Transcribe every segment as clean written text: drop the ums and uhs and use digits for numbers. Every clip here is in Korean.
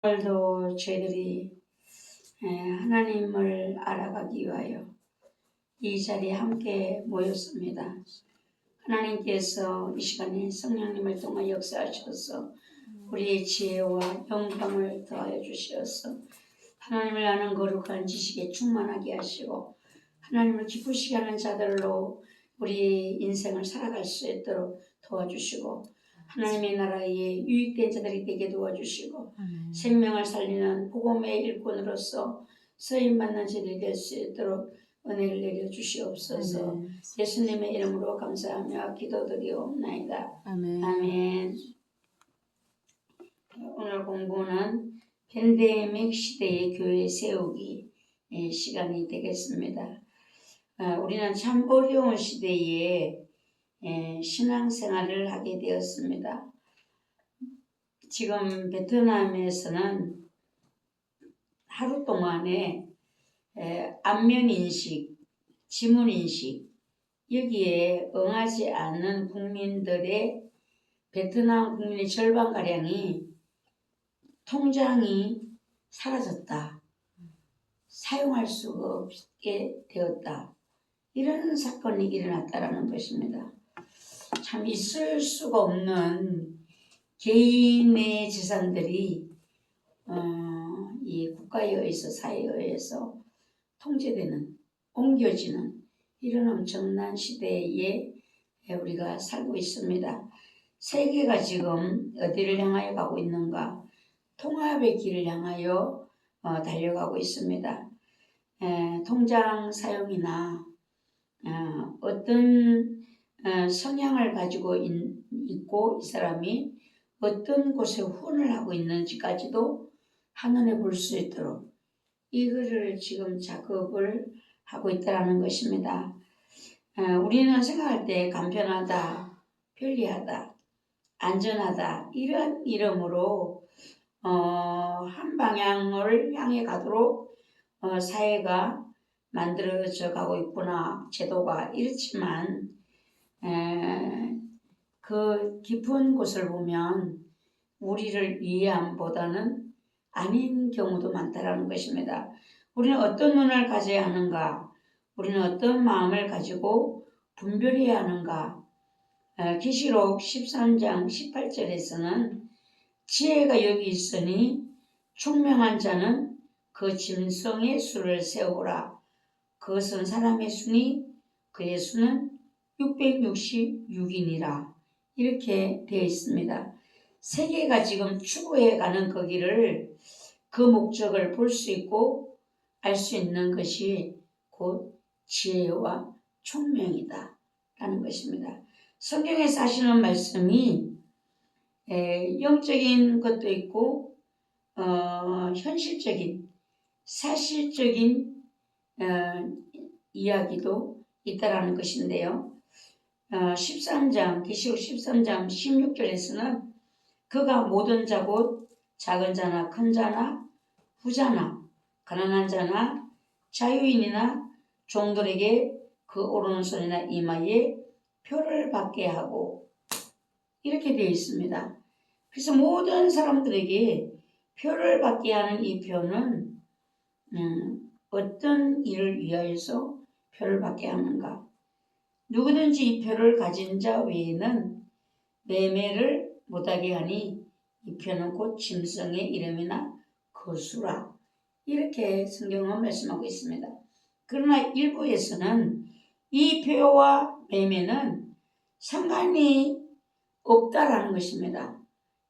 오늘도 저희들이 하나님을 알아가기 위하여 이 자리에 함께 모였습니다. 하나님께서 이 시간에 성령님을 통해 역사하셔서 우리의 지혜와 영광을 더하여 주시어서 하나님을 아는 거룩한 지식에 충만하게 하시고 하나님을 기쁘시게 하는 자들로 우리 인생을 살아갈 수 있도록 도와주시고 하나님의 나라에 유익된 자들이 되게 도와주시고 생명을 살리는 복음의 일꾼으로서 쓰임받는 자들이 될 수 있도록 은혜를 내려주시옵소서. 예수님의 이름으로 감사하며 기도드리옵나이다. 아멘. 오늘 공부는 팬데믹 시대의 교회 세우기 시간이 되겠습니다. 우리는 참 어려운 시대에 신앙생활을 하게 되었습니다. 지금 베트남에서는 하루 동안에 안면인식, 지문인식 여기에 응하지 않는 국민들의 베트남 국민의 절반가량이 통장이 사라졌다. 사용할 수가 없게 되었다. 이런 사건이 일어났다는 것입니다. 참 있을 수가 없는 개인의 재산들이 이 국가에 의해서 사회에 의해서 통제되는, 옮겨지는 이런 엄청난 시대에 우리가 살고 있습니다. 세계가 지금 어디를 향하여 가고 있는가? 통합의 길을 향하여 달려가고 있습니다. 통장 사용이나 어떤 성향을 가지고 있고 이 사람이 어떤 곳에 후원을 하고 있는지까지도 한눈에 볼 수 있도록 이거를 지금 작업을 하고 있다는 것입니다. 우리는 생각할 때 간편하다, 편리하다, 안전하다 이런 이름으로 한 방향을 향해 가도록 사회가 만들어져 가고 있구나, 제도가 이렇지만 그 깊은 곳을 보면 우리를 위함보다는 아닌 경우도 많다라는 것입니다. 우리는 어떤 눈을 가져야 하는가? 우리는 어떤 마음을 가지고 분별해야 하는가? 계시록 13장 18절에서는 지혜가 여기 있으니 총명한 자는 그 짐승의 수를 세우라. 그것은 사람의 수니 그의 수는 666이니라. 이렇게 되어 있습니다. 세계가 지금 추구해가는 그 길을, 그 목적을 볼 수 있고 알 수 있는 것이 곧 지혜와 총명이다 라는 것입니다. 성경에서 하시는 말씀이 영적인 것도 있고 현실적인 사실적인 이야기도 있다라는 것인데요. 13장 계시록 13장 16절에서는 그가 모든 자 곧 작은 자나 큰 자나 부자나 가난한 자나 자유인이나 종들에게 그 오른손이나 이마에 표를 받게 하고 이렇게 되어 있습니다. 그래서 모든 사람들에게 표를 받게 하는 이 표는 어떤 일을 위하여서 표를 받게 하는가? 누구든지 이 표를 가진 자 외에는 매매를 못하게 하니 이 표는 곧 짐승의 이름이나 거수라. 이렇게 성경은 말씀하고 있습니다. 그러나 일부에서는 이 표와 매매는 상관이 없다라는 것입니다.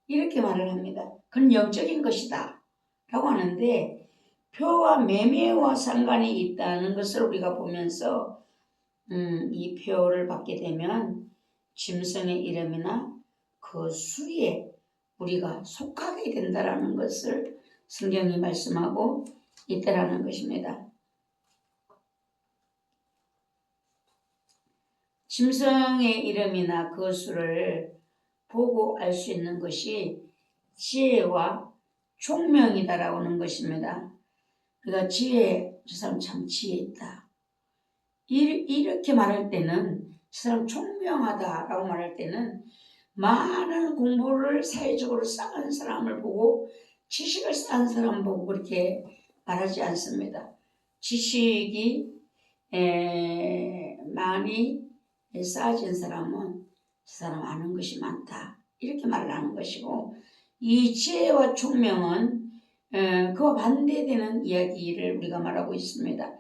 이렇게 말을 합니다. 그건 영적인 것이다 라고 하는데 표와 매매와 상관이 있다는 것을 우리가 보면서 이 표를 받게 되면 짐승의 이름이나 그 수에 우리가 속하게 된다라는 것을 성경이 말씀하고 있다라는 것입니다. 짐승의 이름이나 그 수를 보고 알 수 있는 것이 지혜와 총명이다라고 하는 것입니다. 그러니까 지혜, 저 사람 참 지혜 있다. 이렇게 말할 때는 저 사람 총명하다라고 말할 때는 많은 공부를 사회적으로 쌓은 사람을 보고 지식을 쌓은 사람 보고 그렇게 말하지 않습니다. 지식이 많이 쌓아진 사람은 그 사람 아는 것이 많다, 이렇게 말을 하는 것이고, 이 지혜와 총명은 그와 반대되는 이야기를 우리가 말하고 있습니다.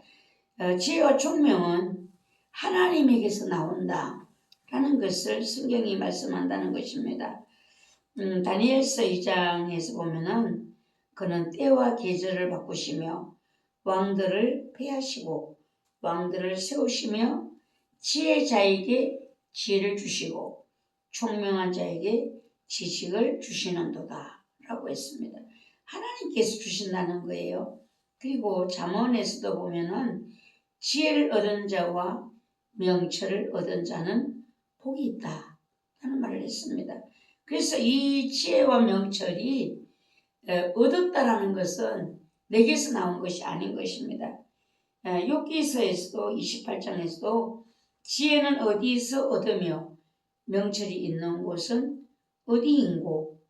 지혜와 총명은 하나님에게서 나온다 라는 것을 성경이 말씀한다는 것입니다. 다니엘서 2장에서 보면은 그는 때와 계절을 바꾸시며 왕들을 폐하시고 왕들을 세우시며 지혜자에게 지혜를 주시고 총명한 자에게 지식을 주시는도다 라고 했습니다. 하나님께서 주신다는 거예요. 그리고 잠언에서도 보면은 지혜를 얻은 자와 명철을 얻은 자는 복이 있다 라는 말을 했습니다. 그래서 이 지혜와 명철이 얻었다라는 것은 내게서 나온 것이 아닌 것입니다. 욥기서에서도 28장에서도 지혜는 어디서 얻으며 명철이 있는 곳은 어디인고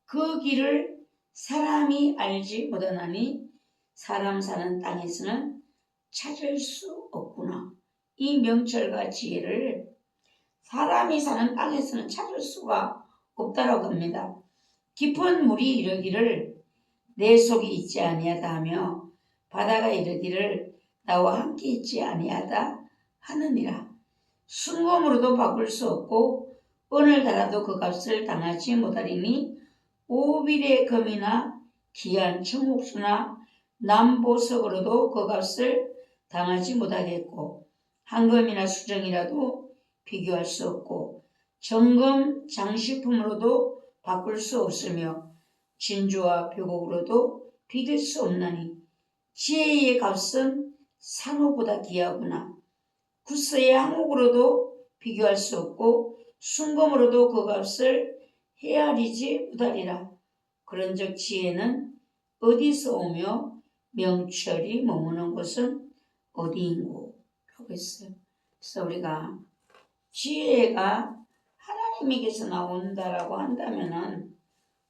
그 길을 사람이 알지 못하나니 사람 사는 땅에서는 찾을 수 없구나. 이 명철과 지혜를 사람이 사는 땅에서는 찾을 수가 없다라고 합니다. 깊은 물이 이르기를 내 속이 있지 아니하다 하며 바다가 이르기를 나와 함께 있지 아니하다 하느니라. 순금으로도 바꿀 수 없고 은을 달아도 그 값을 당하지 못하리니 오빌의 금이나 귀한 청옥수나 남보석으로도 그 값을 당하지 못하겠고 황금이나 수정이라도 비교할 수 없고 정금 장식품으로도 바꿀 수 없으며 진주와 벽옥으로도 비길 수 없나니 지혜의 값은 산호보다 귀하구나. 구스의 항옥으로도 비교할 수 없고 순금으로도 그 값을 헤아리지 못하리라. 그런즉 지혜는 어디서 오며 명철이 머무는 곳은 어디인고 라고 했어요. 그래서 우리가 지혜가 하나님에게서 나온다라고 한다면은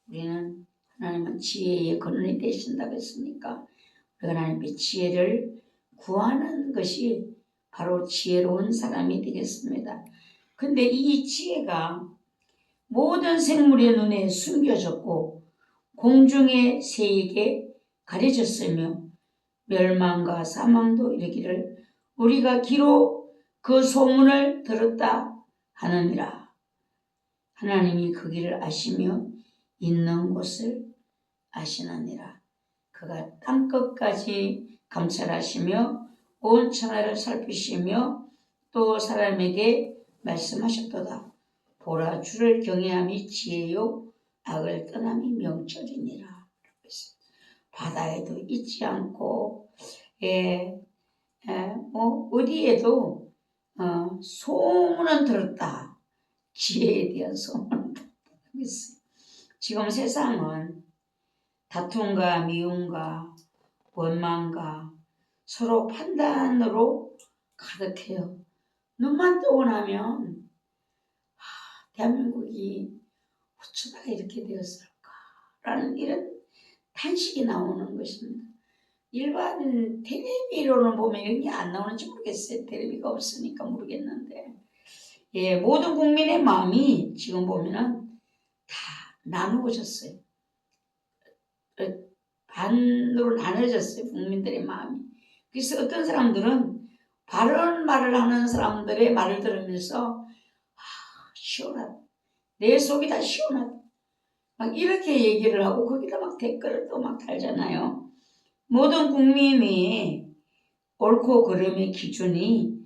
우리는 하나님은 지혜의 근원이 되신다고 했으니까 우리가 하나님의 지혜를 구하는 것이 바로 지혜로운 사람이 되겠습니다. 근데 이 지혜가 모든 생물의 눈에 숨겨졌고 공중의 새에게 가려졌으며 멸망과 사망도 이르기를 우리가 기로 그 소문을 들었다 하느니라. 하나님이 그 길을 아시며 있는 곳을 아시느니라. 그가 땅끝까지 감찰하시며 온 천하를 살피시며 또 사람에게 말씀하셨도다. 보라, 주를 경외함이 지혜요 악을 떠남이 명철이니라. 바다에도 있지 않고 어디에도 소문은 들었다. 지혜에 대한 소문은 들었다. 지금 세상은 다툼과 미움과 원망과 서로 판단으로 가득해요. 눈만 뜨고 나면 대한민국이 어쩌다가 이렇게 되었을까라는 이런 탄식이 나오는 것입니다. 일반 텔레비로는 보면 이런 게 안 나오는지 모르겠어요. 텔레비가 없으니까 모르겠는데 모든 국민의 마음이 지금 보면은 다 나누어졌어요. 반으로 나눠졌어요. 국민들의 마음이. 그래서 어떤 사람들은 바른 말을 하는 사람들의 말을 들으면서 시원하다. 내 속이 다 시원하다. 막 이렇게 얘기를 하고 거기다 막 댓글을 또 막 달잖아요. 모든 국민이 옳고 그름의 기준이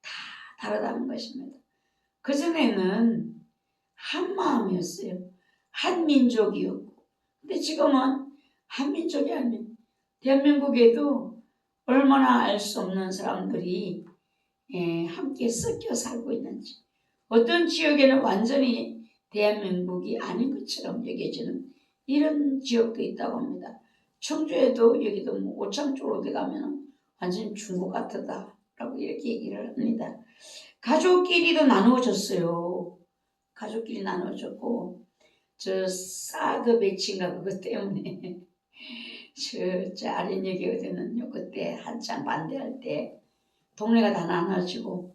다 다르다는 것입니다. 그전에는 한 마음이었어요. 한 민족이었고. 근데 지금은 한 민족이 아니에요. 대한민국에도 얼마나 알 수 없는 사람들이 함께 섞여 살고 있는지. 어떤 지역에는 완전히 대한민국이 아닌 것처럼 여겨지는 이런 지역도 있다고 합니다. 청주에도 여기도 오창 쪽으로 가면 완전 중국 같다라고 이렇게 얘기를 합니다. 가족끼리도 나누어졌어요. 가족끼리 나누어졌고 저 사드 배치인가 그것 때문에 저 아린역이 어디는요, 그때 한창 반대할 때 동네가 다 나눠지고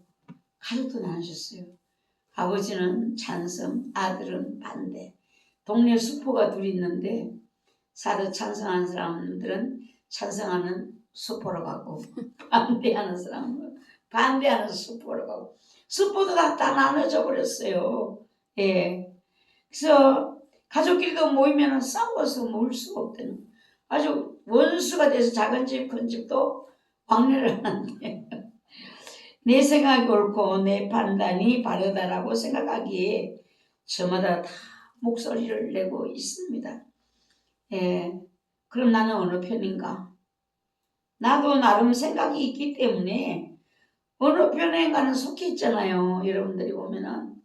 가족도 나눠졌어요. 아버지는 찬성, 아들은 반대. 동네 수포가 둘 있는데 사도 찬성하는 사람들은 찬성하는 수포로 가고 반대하는 사람은 반대하는 수포로 가고 수포도 다 나눠져 버렸어요. 예. 그래서 가족끼리도 모이면 싸워서 모을 수가 없대는 아주 원수가 돼서 작은 집 큰 집도 왕래를 하는데 내 생각이 옳고 내 판단이 바르다라고 생각하기에 저마다 다 목소리를 내고 있습니다. 예, 그럼 나는 어느 편인가? 나도 나름 생각이 있기 때문에 어느 편인가는 속해 있잖아요. 여러분들이 보면은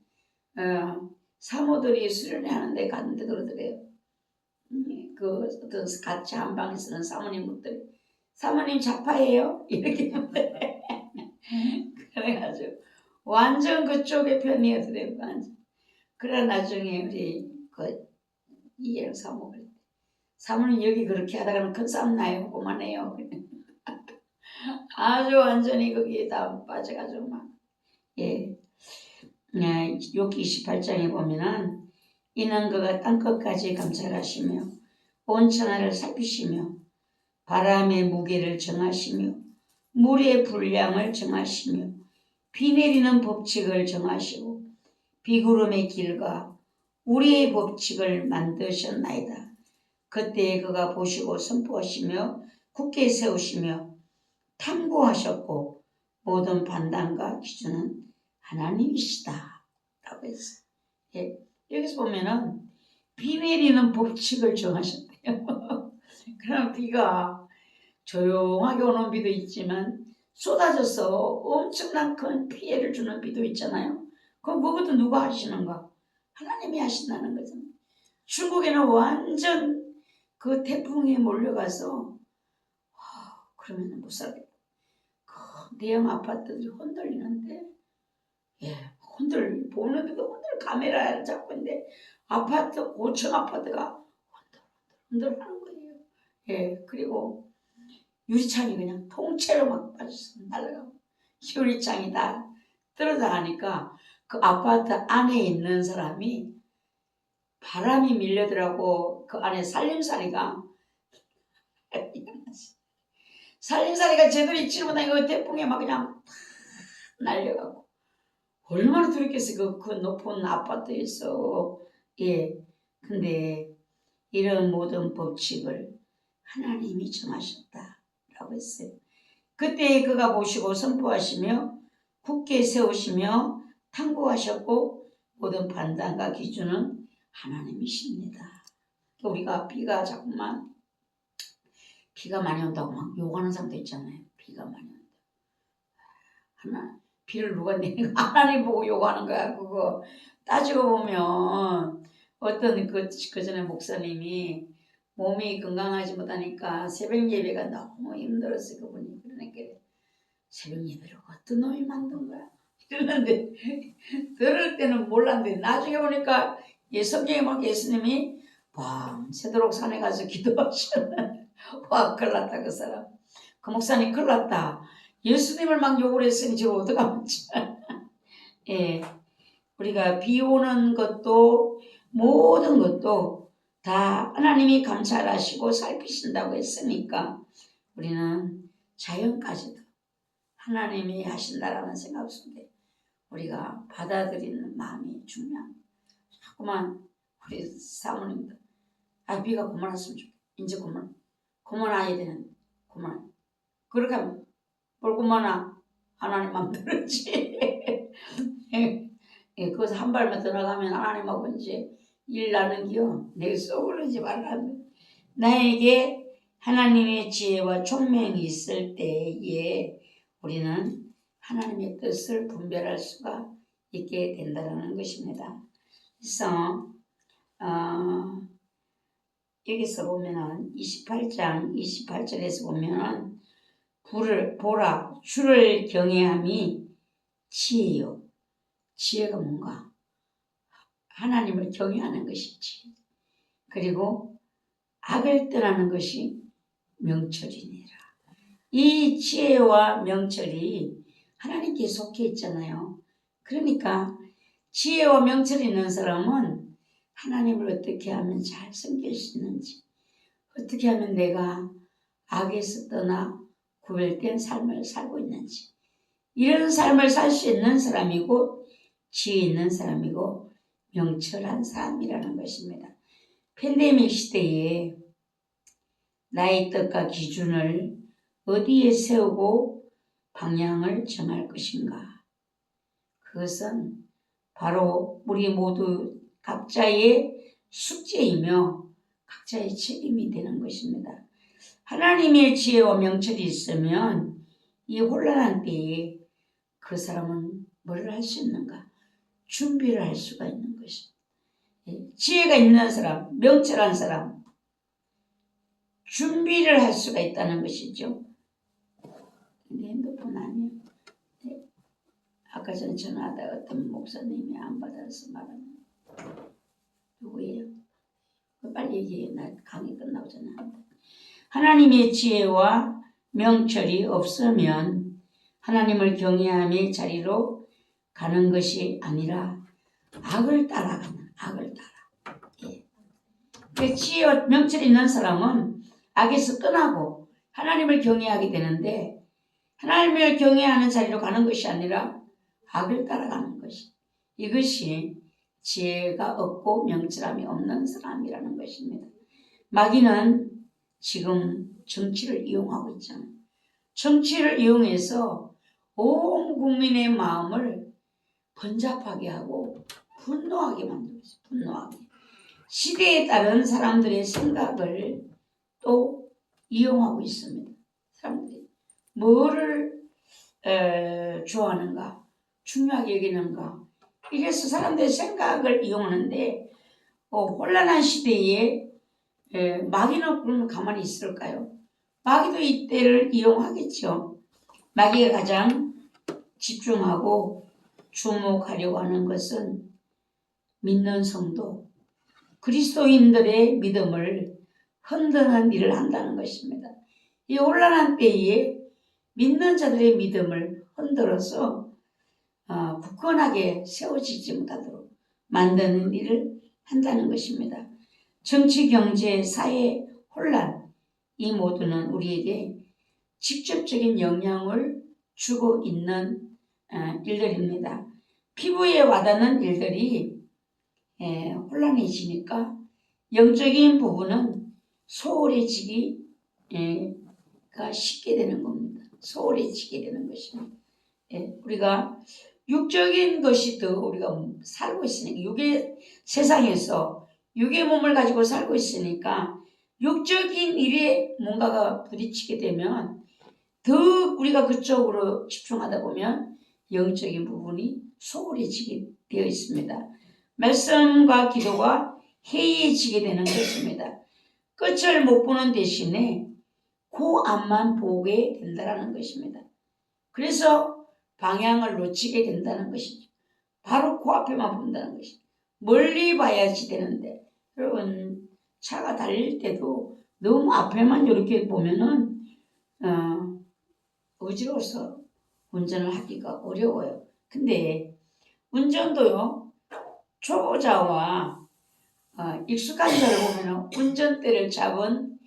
사모들이 수련회 하는데 갔는데 그러더래요. 그 어떤 같이 한 방에 쓰는 사모님들이 사모님 좌파예요? 이렇게 그래가지고 완전 그쪽의 편이었더래요. 그래 나중에 우리 그 이해를 사모가 사모님 여기 그렇게 하다가는 큰 싸움 나요. 그만해요. 아주 완전히 거기에 다 빠져가지고 막 예. 욥기 28장에 보면은 이는 그가 땅끝까지 감찰하시며 온 천하를 살피시며 바람의 무게를 정하시며 물의 분량을 정하시며 비 내리는 법칙을 정하시고 비구름의 길과 우리의 법칙을 만드셨나이다. 그때 그가 보시고 선포하시며 굳게 세우시며 탐구하셨고 모든 판단과 기준은 하나님이시다 라고 했어요. 예, 여기서 보면은 비 내리는 법칙을 정하셨대요. 그럼 비가 조용하게 오는 비도 있지만 쏟아져서 엄청난 큰 피해를 주는 비도 있잖아요. 그럼 그것도 누가 하시는가? 하나님이 하신다는 거죠. 중국에는 완전 그 태풍이 몰려가서 그러면 못 살겠다. 그 대형 아파트들이 흔들리는데 보는데도 카메라를 잡고 있는데 아파트 5층 아파트가 흔들 하는 거예요. 예, 그리고 유리창이 그냥 통째로 막 빠져서 날아가고 유리창이 다 떨어져 가니까 그 아파트 안에 있는 사람이 바람이 밀려들어가고 그 안에 살림살이가 제대로 있지 못하니 그 태풍에 막 그냥 날려가고 얼마나 두렵겠어 그 높은 아파트에서. 예, 근데 이런 모든 법칙을 하나님이 정하셨다라고 했어요. 그때 그가 보시고 선포하시며 굳게 세우시며 탐구하셨고 모든 판단과 기준은 하나님이십니다. 우리가 비가 자꾸만 비가 많이 온다고 막 욕하는 사람도 있잖아요. 비가 많이 온다. 비를 누가 내리고 하나님 보고 욕하는 거야. 그거 따지고 보면 어떤 그 전에 목사님이 몸이 건강하지 못하니까 새벽 예배가 너무 힘들었어요. 그분이 그러니까 새벽 예배를 어떤 놈이 만든 거야? 이러는데 들을 때는 몰랐는데 나중에 보니까 성경에 보니까 예수님이 밤새도록 산에 가서 기도하시는 와 큰일 났다 그 사람. 그 목사님 큰일 났다. 예수님을 막 욕을 했으니 지금 어떡하면 예, 우리가 비 오는 것도 모든 것도 다 하나님이 감찰하시고 살피신다고 했으니까 우리는 자연까지도 하나님이 하신다라는 생각 속에 우리가 받아들이는 마음이 중요합니다. 자꾸만 우리 사모님들 비가 그만왔으면 좋겠다. 이제 그만와야 되는 그만. 그렇게 하면 뭘 그만와 하나님 맘대로지. 예, 거기서 한 발만 더 나가면 하나님하고 이제 일 나는겨. 내 속으로지 말라는데 나에게 하나님의 지혜와 총명이 있을 때에 우리는 하나님의 뜻을 분별할 수가 있게 된다는 것입니다. 그래서 여기서 보면은 28장 28절에서 보면은 보라 주를 경외함이 지혜요. 지혜가 뭔가? 하나님을 경외하는 것이 지혜. 그리고 악을 떠나는 것이 명철이니라. 이 지혜와 명철이 하나님께 속해 있잖아요. 그러니까 지혜와 명철이 있는 사람은 하나님을 어떻게 하면 잘 섬길 수 있는지, 어떻게 하면 내가 악에서 떠나 구별된 삶을 살고 있는지, 이런 삶을 살 수 있는 사람이고 지혜 있는 사람이고 명철한 사람이라는 것입니다. 팬데믹 시대에 나의 뜻과 기준을 어디에 세우고 방향을 정할 것인가? 그것은 바로 우리 모두 각자의 숙제이며 각자의 책임이 되는 것입니다. 하나님의 지혜와 명철이 있으면 이 혼란한 때에 그 사람은 뭘 할 수 있는가? 준비를 할 수가 있는 것입니다. 지혜가 있는 사람, 명철한 사람, 준비를 할 수가 있다는 것이죠. 내 핸드폰 아니에요. 아까 전에 전화하다가 어떤 목사님이 안 받아서 말하는 누구예요? 빨리 얘기해. 나 강의 끝나고 전화한다. 하나님의 지혜와 명철이 없으면 하나님을 경외함의 자리로 가는 것이 아니라 악을 따라가는, 악을 따라. 예. 그 지혜와 명철이 있는 사람은 악에서 떠나고 하나님을 경외하게 되는데, 하나님을 경외하는 자리로 가는 것이 아니라 악을 따라가는 것이, 이것이 지혜가 없고 명철함이 없는 사람이라는 것입니다. 마귀는 지금 정치를 이용하고 있잖아요. 정치를 이용해서 온 국민의 마음을 번잡하게 하고 분노하게 만들고 있어요. 분노하게. 시대에 따른 사람들의 생각을 또 이용하고 있습니다. 사람들이 뭐를 좋아하는가, 중요하게 여기는가, 이래서 사람들의 생각을 이용하는데, 혼란한 시대에 마귀는 그러면 가만히 있을까요? 마귀도 이때를 이용하겠죠. 마귀가 가장 집중하고 주목하려고 하는 것은 믿는 성도, 그리스도인들의 믿음을 흔드는 일을 한다는 것입니다. 이 혼란한 때에 믿는 자들의 믿음을 흔들어서 굳건하게 세워지지 못하도록 만드는 일을 한다는 것입니다. 정치, 경제, 사회 혼란, 이 모두는 우리에게 직접적인 영향을 주고 있는 일들입니다. 피부에 와닿는 일들이 혼란해지니까 영적인 부분은 소홀해지기가 쉽게 되는 겁니다. 소홀해지게 되는 것입니다. 우리가 육적인 것이 더 우리가 살고 있으니까, 육의 세상에서 육의 몸을 가지고 살고 있으니까 육적인 일에 뭔가가 부딪히게 되면 더 우리가 그쪽으로 집중하다 보면 영적인 부분이 소홀해지게 되어 있습니다. 말씀과 기도가 해이해지게 되는 것입니다. 끝을 못 보는 대신에 그 앞만 보게 된다는 것입니다. 그래서 방향을 놓치게 된다는 것이죠. 바로 그 앞에만 본다는 것이죠. 멀리 봐야지 되는데, 여러분 차가 달릴 때도 너무 앞에만 이렇게 보면은 어지러워서 운전을 하기가 어려워요. 근데 운전도요, 초보자와 익숙한 자를 보면 운전대를 잡은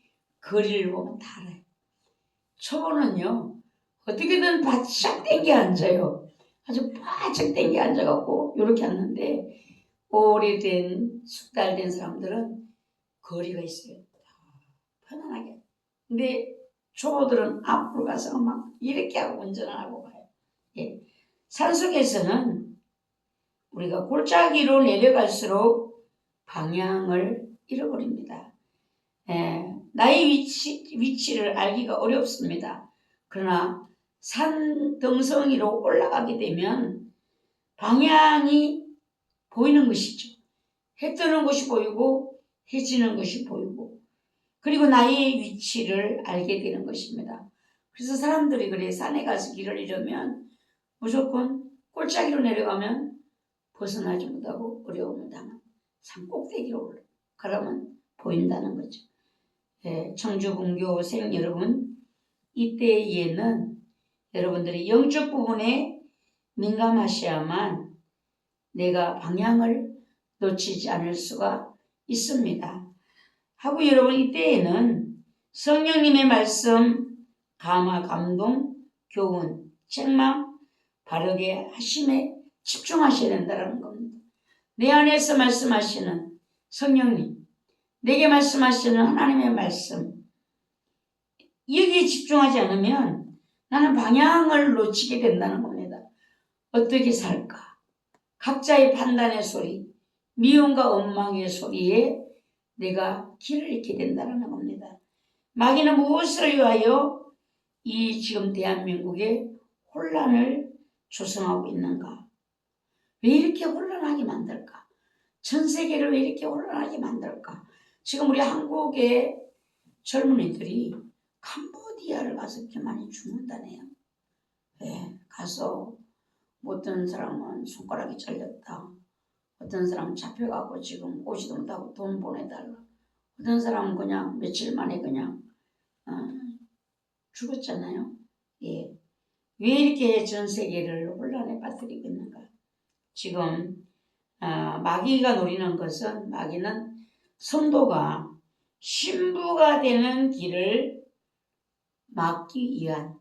거리를 보면 다 알아요. 초보는요, 어떻게든 바짝 땡겨 앉아요. 아주 바짝 땡겨 앉아갖고 이렇게 앉는데, 오래된 숙달된 사람들은 거리가 있어요. 편안하게. 근데 초보들은 앞으로 가서 막 이렇게 하고 운전을 하고 가요. 예. 산속에서는 우리가 골짜기로 내려갈수록 방향을 잃어버립니다. 나의 위치를 알기가 어렵습니다. 그러나 산 등성이로 올라가게 되면 방향이 보이는 것이죠. 해 뜨는 것이 보이고 해 지는 것이 보이고, 그리고 나의 위치를 알게 되는 것입니다. 그래서 사람들이 그래, 산에 가서 길을 잃으면 무조건 골짜기로 내려가면 벗어나지 못하고 어려움을 당한 산 꼭대기로 올라 그러면 보인다는 거죠. 청주분교생 여러분, 이때에는 여러분들이 영적 부분에 민감하셔야만 내가 방향을 놓치지 않을 수가 있습니다. 하고 여러분, 이때에는 성령님의 말씀, 감화, 감동, 교훈, 책망, 바르게 하심에 집중하셔야 된다는 겁니다. 내 안에서 말씀하시는 성령님, 내게 말씀하시는 하나님의 말씀, 여기에 집중하지 않으면 나는 방향을 놓치게 된다는 겁니다. 어떻게 살까? 각자의 판단의 소리, 미움과 원망의 소리에 내가 길을 잃게 된다는 겁니다. 마귀는 무엇을 위하여 이 지금 대한민국에 혼란을 조성하고 있는가? 왜 이렇게 혼란하게 만들까? 전 세계를 왜 이렇게 혼란하게 만들까? 지금 우리 한국의 젊은이들이 캄보디아를 가서 이렇게 많이 죽는다네요. 가서 어떤 사람은 손가락이 잘렸다. 어떤 사람은 잡혀가고 지금 오지도 못하고 돈 보내달라. 어떤 사람은 그냥 며칠 만에 그냥 죽었잖아요. 왜 이렇게 전 세계를 혼란에 빠뜨리고 있는가? 지금 마귀가 노리는 것은, 마귀는 성도가 신부가 되는 길을 막기 위한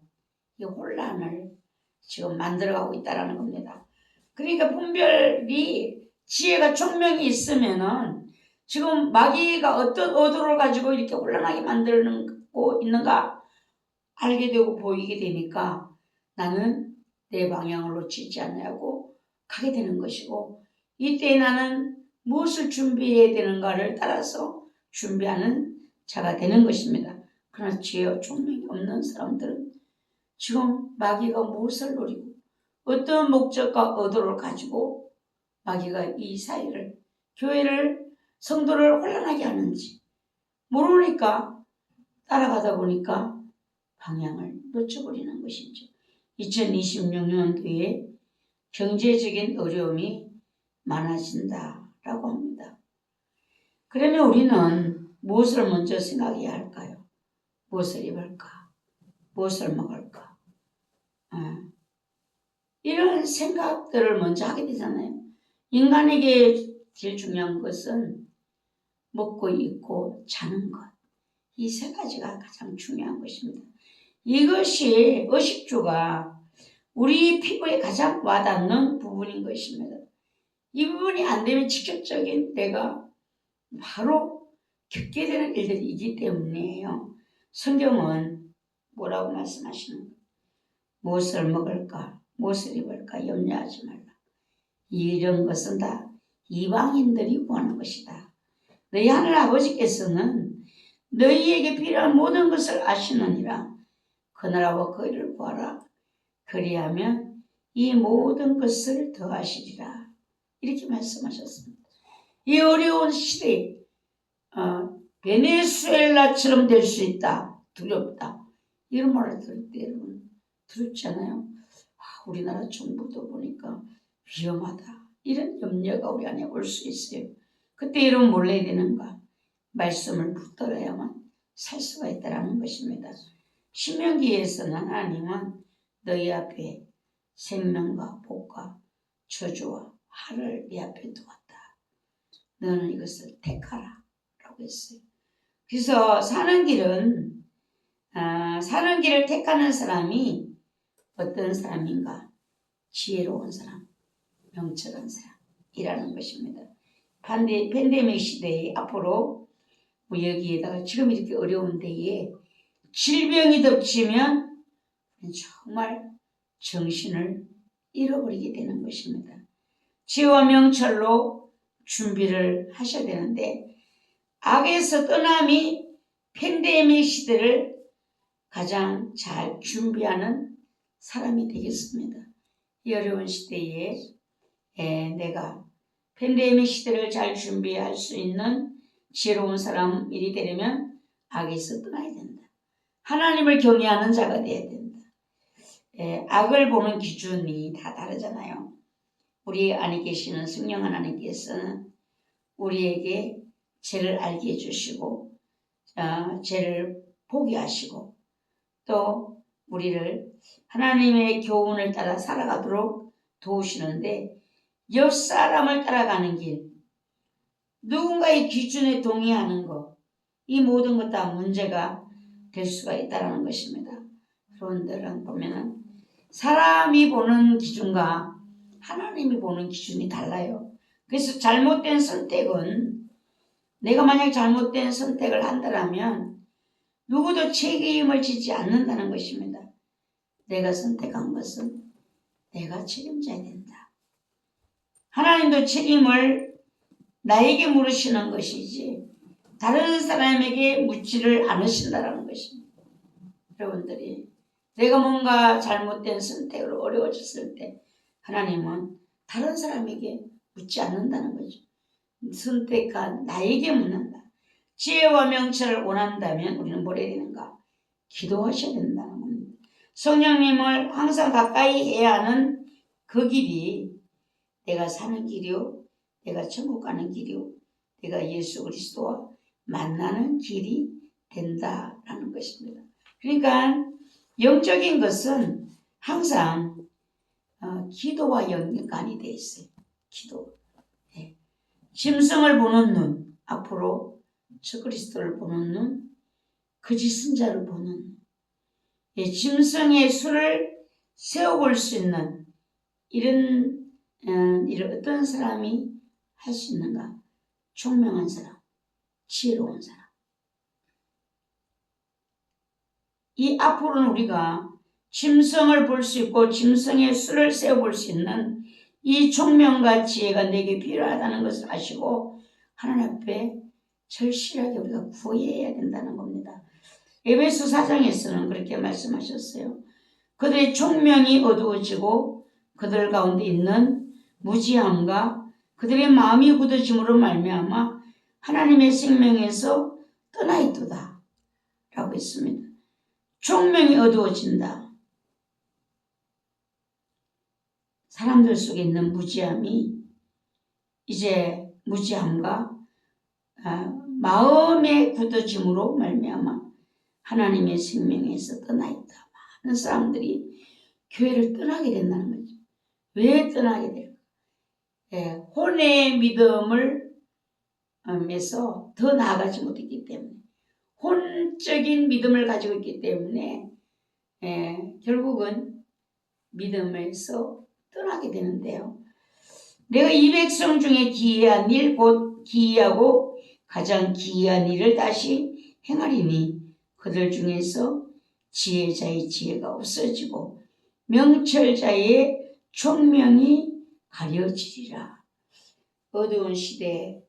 이 혼란을 지금 만들어가고 있다는 겁니다. 그러니까 분별이, 지혜가 총명이 있으면은 지금 마귀가 어떤 의도를 가지고 이렇게 혼란하게 만들고 있는가 알게 되고 보이게 되니까 나는 내 방향을 놓치지 않냐고 가게 되는 것이고, 이때 나는 무엇을 준비해야 되는가를 따라서 준비하는 자가 되는 것입니다. 그러나 지혜와 총명이 없는 사람들은 지금 마귀가 무엇을 노리고 어떤 목적과 의도를 가지고 마귀가 이 사회를, 교회를, 성도를 혼란하게 하는지 모르니까 따라가다 보니까 방향을 놓쳐버리는 것이죠. 2026년도에 경제적인 어려움이 많아진다라고 합니다. 그러면 우리는 무엇을 먼저 생각해야 할까요? 무엇을 입을까? 무엇을 먹을까? 이런 생각들을 먼저 하게 되잖아요. 인간에게 제일 중요한 것은 먹고 입고 자는 것. 이 세 가지가 가장 중요한 것입니다. 이것이 의식주가 우리 피부에 가장 와닿는 부분인 것입니다. 이 부분이 안 되면 직접적인 내가 바로 겪게 되는 일들이 있기 때문이에요. 성경은 뭐라고 말씀하시는 거예요? 무엇을 먹을까? 무엇을 입을까? 염려하지 말라. 이런 것은 다 이방인들이 구하는 것이다. 너희 하늘 아버지께서는 너희에게 필요한 모든 것을 아시느니라. 그 나라와 그 일을 구하라. 그리하면 이 모든 것을 더하시리라. 이렇게 말씀하셨습니다. 이 어려운 시대에 베네수엘라처럼 될 수 있다. 두렵다. 이런 말을 들을 때 여러분 두렵잖아요. 우리나라 정부도 보니까 위험하다. 이런 염려가 우리 안에 올 수 있어요. 그때 여러분 뭘 해야 되는가? 말씀을 붙들어야만 살 수가 있다는 것입니다. 신명기에서는 하나님은 너희 앞에 생명과 복과 저주와 화를 네 앞에 두었다. 너는 이것을 택하라 라고 했어요. 그래서 사는 길을 택하는 사람이 어떤 사람인가? 지혜로운 사람, 명철한 사람이라는 것입니다. 팬데믹 시대에 앞으로 여기에다가 지금 이렇게 어려운 데에 질병이 덮치면 정말 정신을 잃어버리게 되는 것입니다. 지혜와 명철로 준비를 하셔야 되는데 악에서 떠남이 팬데믹 시대를 가장 잘 준비하는 사람이 되겠습니다. 이 어려운 시대에 내가 팬데믹 시대를 잘 준비할 수 있는 지혜로운 사람이 되려면 악에서 떠나야 된다. 하나님을 경외하는 자가 되어야 된다. 악을 보는 기준이 다 다르잖아요. 우리 안에 계시는 성령 하나님께서는 우리에게 죄를 알게 해주시고 죄를 포기하시고 또 우리를 하나님의 교훈을 따라 살아가도록 도우시는데 옆 사람을 따라가는 길, 누군가의 기준에 동의하는 것, 이 모든 것 다 문제가 될 수가 있다는 것입니다. 여러분들은 보면은 사람이 보는 기준과 하나님이 보는 기준이 달라요. 그래서 잘못된 선택은 내가 만약 잘못된 선택을 한다면 누구도 책임을 지지 않는다는 것입니다. 내가 선택한 것은 내가 책임져야 된다. 하나님도 책임을 나에게 물으시는 것이지 다른 사람에게 묻지를 않으신다는 것입니다. 여러분들이 내가 뭔가 잘못된 선택으로 어려워졌을 때 하나님은 다른 사람에게 묻지 않는다는 거죠. 선택한 나에게 묻는다. 지혜와 명철을 원한다면 우리는 뭘 해야 되는가? 기도하셔야 된다는 겁니다. 성령님을 항상 가까이 해야 하는 그 길이 내가 사는 길이요, 내가 천국 가는 길이요, 내가 예수 그리스도와 만나는 길이 된다라는 것입니다. 그러니까 영적인 것은 항상 기도와 연관이 되어 있어요. 기도. 네. 짐승을 보는 눈, 앞으로 저 그리스도를 보는 눈, 거짓 선자를 보는 눈. 예, 짐승의 수를 세워볼 수 있는 이런 어떤 사람이 할 수 있는가? 총명한 사람, 지혜로운 사람. 이 앞으로는 우리가 짐승을 볼 수 있고 짐승의 수를 세워볼 수 있는 이 총명과 지혜가 내게 필요하다는 것을 아시고 하나님 앞에 절실하게 우리가 구해야 된다는 겁니다. 에베소 4장에서는 그렇게 말씀하셨어요. 그들의 총명이 어두워지고 그들 가운데 있는 무지함과 그들의 마음이 굳어짐으로 말미암아 하나님의 생명에서 떠나 있도다 라고 했습니다. 총명이 어두워진다. 사람들 속에 있는 무지함이 이제 무지함과 마음의 굳어짐으로 말미암아 하나님의 생명에서 떠나 있다. 많은 사람들이 교회를 떠나게 된다는 거죠. 왜 떠나게 될까? 혼의 믿음을 에서 더 나아가지 못했기 때문에 혼적인 믿음을 가지고 있기 때문에 결국은 믿음에서 떠나게 되는데요. 내가 이 백성 중에 기이한 일, 곧 기이하고 가장 기이한 일을 다시 행하리니 그들 중에서 지혜자의 지혜가 없어지고 명철자의 총명이 가려지리라. 어두운 시대에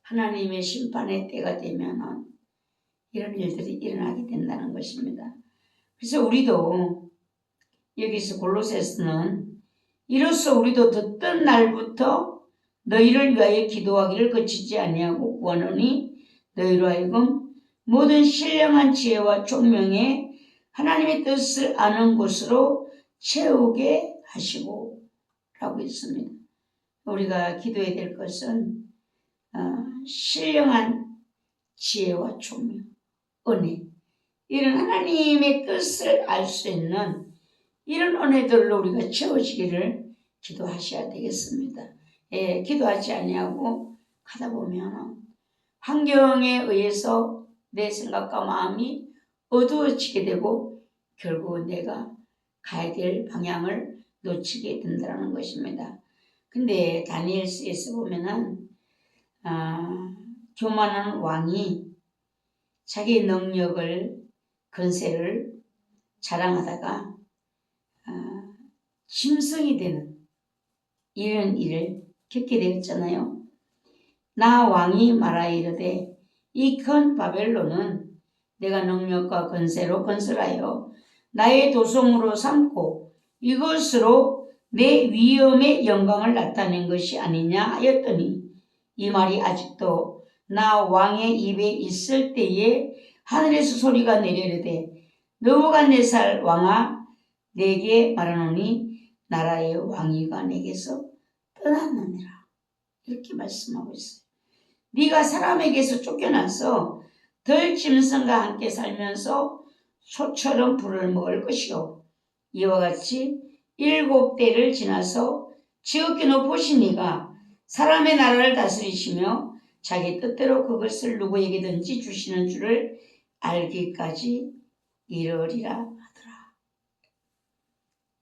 하나님의 심판의 때가 되면 이런 일들이 일어나게 된다는 것입니다. 그래서 우리도 여기서 골로새서는 이로써 우리도 듣던 날부터 너희를 위하여 기도하기를 그치지 아니하고 구하노니 너희로 하여금 모든 신령한 지혜와 총명에 하나님의 뜻을 아는 것으로 채우게 하시고 라고 했습니다. 우리가 기도해야 될 것은 신령한 지혜와 총명, 은혜, 이런 하나님의 뜻을 알 수 있는 이런 은혜들로 우리가 채워지기를 기도하셔야 되겠습니다. 기도하지 아니하고 가다 보면 환경에 의해서 내 생각과 마음이 어두워지게 되고 결국은 내가 가야 될 방향을 놓치게 된다는 것입니다. 근데 다니엘서에서 보면은 교만한 왕이 자기 능력을 권세를 자랑하다가 짐승이 되는 이런 일을 겪게 되었잖아요. 나 왕이 말하이르되 이 큰 바벨론은 내가 능력과 권세로 건설하여 나의 도성으로 삼고 이것으로 내 위엄의 영광을 나타낸 것이 아니냐 하였더니 이 말이 아직도 나 왕의 입에 있을 때에 하늘에서 소리가 내려르되 느부갓네살 왕아 내게 말하노니 나라의 왕위가 내게서 떠났느니라. 이렇게 말씀하고 있어요. 네가 사람에게서 쫓겨나서 들짐승과 함께 살면서 소처럼 불을 먹을 것이요 이와 같이 7대를 지나서 지극히 높으신 이가 사람의 나라를 다스리시며 자기 뜻대로 그것을 누구에게든지 주시는 줄을 알기까지 이르리라 하더라.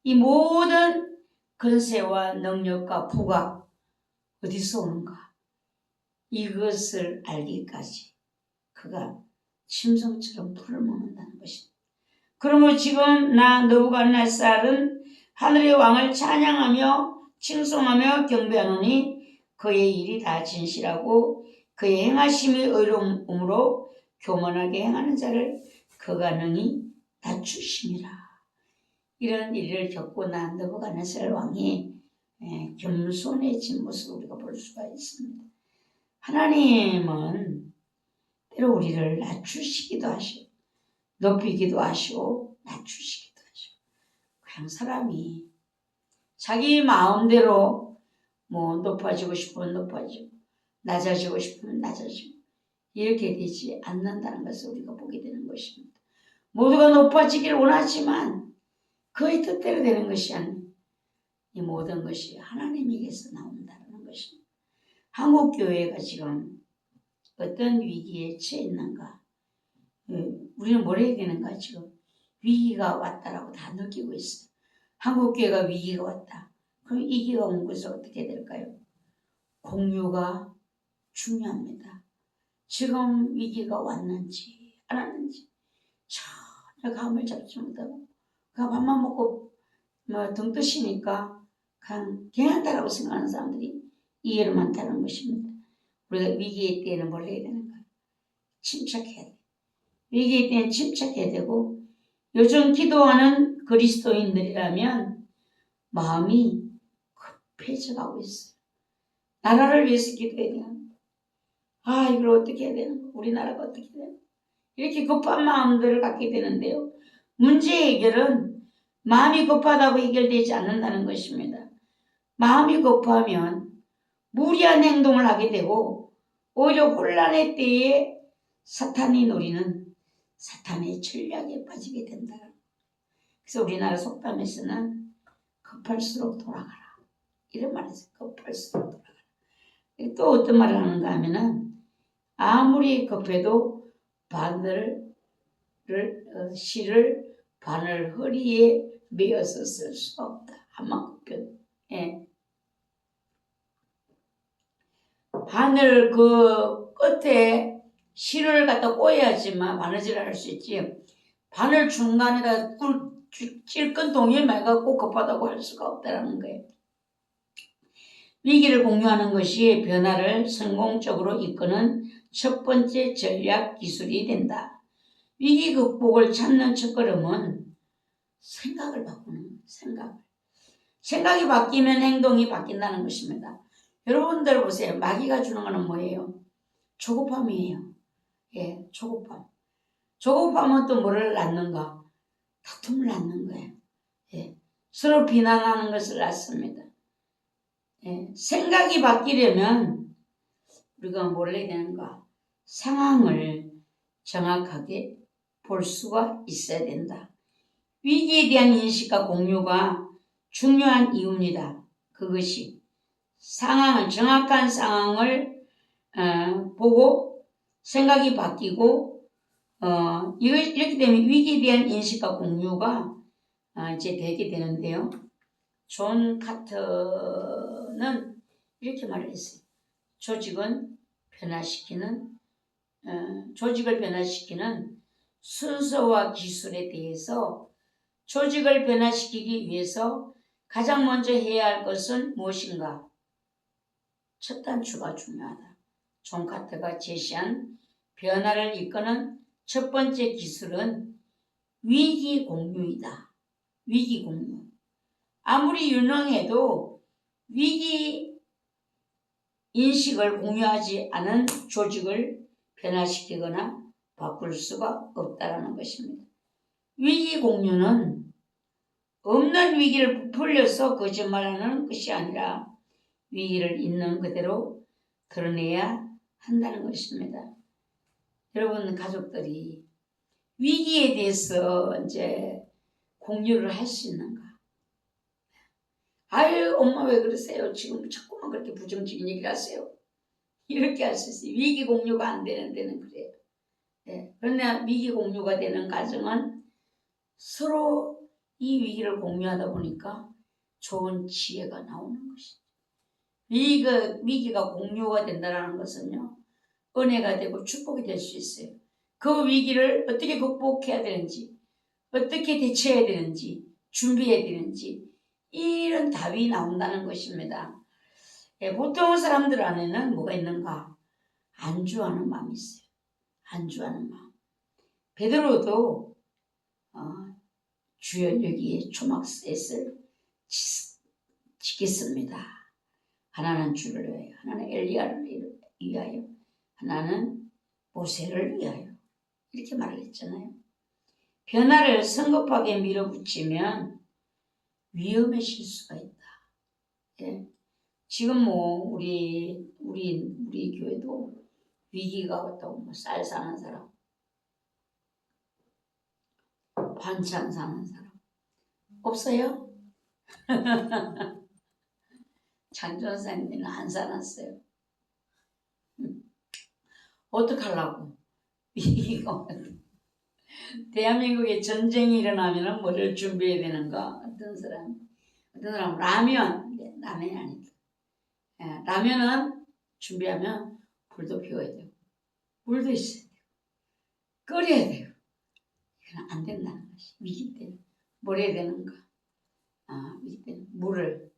이 모든 권세와 능력과 부가 어디서 오는가? 이것을 알기까지 그가 짐승처럼 불을 먹는다는 것입니다. 그러므로 지금 나 느부갓네살은 하늘의 왕을 찬양하며 칭송하며 경배하노니 그의 일이 다 진실하고 그의 행하심이 의로움으로 교만하게 행하는 자를 그가 능히 낮추심이라. 이런 일을 겪고 난 느부갓네살 왕이 겸손해진 모습을 우리가 볼 수가 있습니다. 하나님은 때로 우리를 낮추시기도 하시고 높이기도 하시고 낮추시기도 하시고 그냥 사람이 자기 마음대로 뭐 높아지고 싶으면 높아지고 낮아지고 싶으면 낮아지고 이렇게 되지 않는다는 것을 우리가 보게 되는 것입니다. 모두가 높아지기를 원하지만 그의 뜻대로 되는 것이 아니고 이 모든 것이 하나님에게서 나온다는 것입니다. 한국교회가 지금 어떤 위기에 처해 있는가? 우리는 뭘 해야 되는가? 지금 위기가 왔다라고 다 느끼고 있어요. 한국교회가 위기가 왔다. 그럼 이 위기가 온 것은 어떻게 될까요? 공유가 중요합니다. 지금 위기가 왔는지 안 왔는지 전혀 감을 잡지 못하고 그냥 밥만 먹고 등 뜨시니까 그냥 괜찮다라고 생각하는 사람들이 이해를 많다는 것입니다. 우리가 위기의 때에는 뭘 해야 되는가? 침착해야 돼. 위기의 때는 침착해야 되고 요즘 기도하는 그리스도인들이라면 마음이 급해져가고 있어요. 나라를 위해서 기도해야 돼요. 이걸 어떻게 해야 되는 거야? 우리나라가 어떻게 해야 되는 거야? 이렇게 급한 마음들을 갖게 되는데요. 문제 해결은 마음이 급하다고 해결되지 않는다는 것입니다. 마음이 급하면 무리한 행동을 하게 되고 오히려 혼란의 때에 사탄이 노리는 사탄의 전략에 빠지게 된다. 그래서 우리나라 속담에서는 급할수록 돌아가라. 이런 말이 있어요. 급할수록 돌아가라. 또 어떤 말을 하는가 하면은 아무리 급해도 실을 바늘 허리에 메어서 쓸 수가 없다. 한만 급해도. 바늘 그 끝에 실을 갖다 꽂아야지만 바느질을 할 수 있지. 바늘 중간에다 찔끈 동이에 매갖고 급하다고 할 수가 없다는 거예요. 위기를 공유하는 것이 변화를 성공적으로 이끄는 첫 번째 전략 기술이 된다. 위기 극복을 찾는 첫걸음은 생각을 바꾸는 거예요. 생각이 바뀌면 행동이 바뀐다는 것입니다. 여러분들 보세요. 마귀가 주는 거는 뭐예요? 조급함이에요. 조급함. 조급함은 또 뭐를 낳는가? 다툼을 낳는 거예요. 서로 비난하는 것을 낳습니다. 생각이 바뀌려면 우리가 뭘 해야 되는가? 상황을 정확하게 볼 수가 있어야 된다. 위기에 대한 인식과 공유가 중요한 이유입니다. 그것이 정확한 상황을 보고 생각이 바뀌고 이렇게 되면 위기에 대한 인식과 공유가 이제 되게 되는데요. 존 카터는 이렇게 말을 했어요. 조직을 변화시키는 순서와 기술에 대해서 조직을 변화시키기 위해서 가장 먼저 해야 할 것은 무엇인가? 첫 단추가 중요하다. 존 카터가 제시한 변화를 이끄는 첫 번째 기술은 위기 공유이다. 위기 공유. 아무리 유능해도 위기 인식을 공유하지 않은 조직을 변화시키거나 바꿀 수가 없다는 것입니다. 위기 공유는 없는 위기를 부풀려서 거짓말하는 것이 아니라 위기를 있는 그대로 드러내야 한다는 것입니다. 여러분 가족들이 위기에 대해서 이제 공유를 할 수 있는가? 아유, 엄마 왜 그러세요? 지금 자꾸만 그렇게 부정적인 얘기를 하세요. 이렇게 할 수 있어요. 위기 공유가 안 되는 데는 그래요. 네. 그러나 위기 공유가 되는 가정은 서로 이 위기를 공유하다 보니까 좋은 지혜가 나오는 것이죠. 위기가 공유가 된다는 것은요, 은혜가 되고 축복이 될 수 있어요. 그 위기를 어떻게 극복해야 되는지, 어떻게 대처해야 되는지, 준비해야 되는지, 이런 답이 나온다는 것입니다. 예, 보통 사람들 안에는 뭐가 있는가? 안주하는 마음이 있어요. 안주하는 마음. 베드로도 주여 여기에 초막셋을 짓겠습니다. 하나는 주를 위하여, 하나는 엘리야를 위하여, 하나는 모세를 위하여, 이렇게 말을 했잖아요. 변화를 성급하게 밀어붙이면 위험해질 수가 있다. 예. 지금 뭐 우리 교회도 위기가 왔다고, 뭐 쌀 사는 사람, 반찬 사는 사람 없어요? 장전사님은 안 사놨어요. 어떡하려고? 위기가 대한민국에 전쟁이 일어나면 뭐를 준비해야 되는가? 어떤 사람 라면이 아니다. 예, 라면은 준비하면 불도 피워야 되고, 물도 있어야 되고, 끓여야 되고, 이건 안 된다는 것이 위기 때문에. 뭘 해야 되는가? 위기 때문에 물을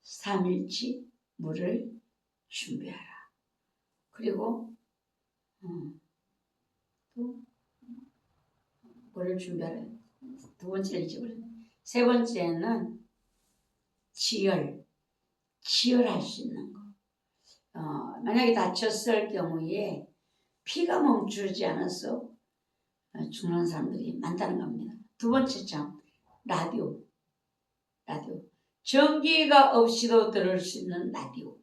3일치 물을 준비하라. 그리고 또 뭐를 준비하라. 두 번째를 잊어버렸네. 세 번째는 치열할 수 있는 거. 만약에 다쳤을 경우에 피가 멈추지 않아서 죽는 사람들이 많다는 겁니다. 두 번째 점, 라디오. 전기가 없이도 들을 수 있는 라디오.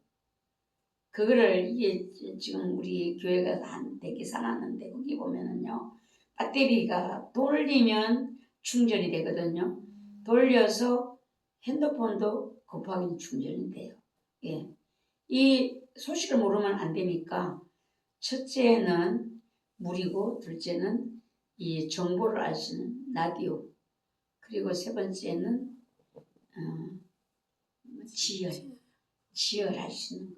그거를 이게 지금 우리 교회가 한 100개 사놨는데 거기 보면은요, 배터리가 돌리면 충전이 되거든요. 돌려서 핸드폰도 급하게 충전이 돼요. 예. 이 소식을 모르면 안 되니까 첫째는 물이고, 둘째는 이 정보를 알 수 있는 라디오, 그리고 세 번째는 지혈할 수 있는.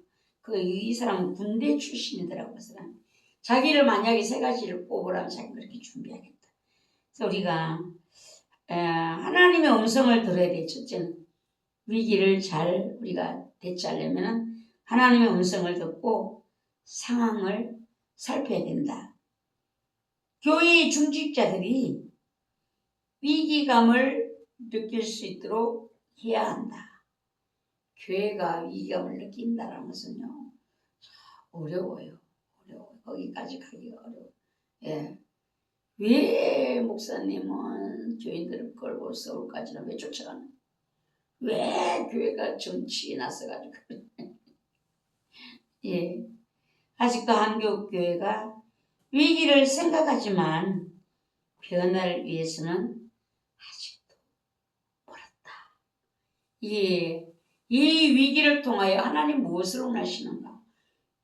이 사람은 군대 출신이더라고요. 그 사람. 자기를 만약에 세 가지를 뽑으라면 자기 그렇게 준비하겠다. 그래서 우리가 하나님의 음성을 들어야 돼. 첫째는 위기를 잘 우리가 대처하려면 하나님의 음성을 듣고 상황을 살펴야 된다. 교회의 중직자들이 위기감을 느낄 수 있도록 해야 한다. 교회가 위기감을 느낀다는 것은요, 어려워요. 거기까지 가기가 어려워요. 예. 왜 목사님은 교인들을 끌고 서울까지는 왜 쫓아가는? 왜 교회가 정치에 나서가지고 예. 아직도 한국교회가 위기를 생각하지만 변화를 위해서는 아직도 멀었다. 이 위기를 통하여 하나님 무엇을 원하시는가?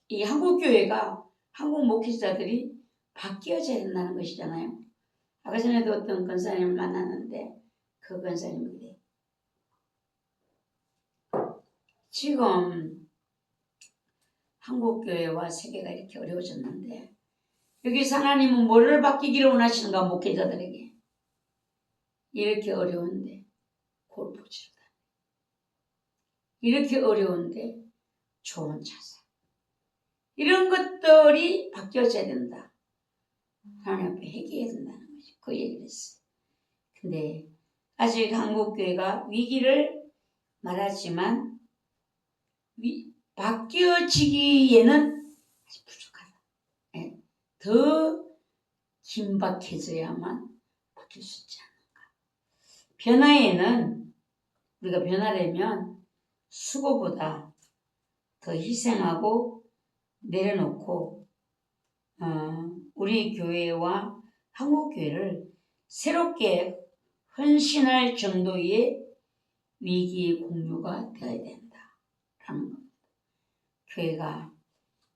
이 한국교회가, 한국 목회자들이 바뀌어져야 된다는 것이잖아요. 아까 전에도 어떤 권사님을 만났는데 그 권사님이 그래. 지금 한국교회와 세계가 이렇게 어려워졌는데 여기서 하나님은 뭐를 바뀌기를 원하시는가? 목회자들에게. 이렇게 어려운데 골프 치러 다녀. 이렇게 어려운데 좋은 자세. 이런 것들이 바뀌어져야 된다. 하나님 앞에 회개해야 된다는 거죠. 그 얘기를 했어요. 근데 아직 한국교회가 위기를 말하지만 바뀌어지기에는 아직 부족하다. 네. 더 긴박해져야만 바뀔 수 있지 않는가. 변화에는 우리가 변화되면 수고보다 더 희생하고 내려놓고 우리 교회와 한국교회를 새롭게 헌신할 정도의 위기 공유가 되어야 된다라는 겁니다. 교회가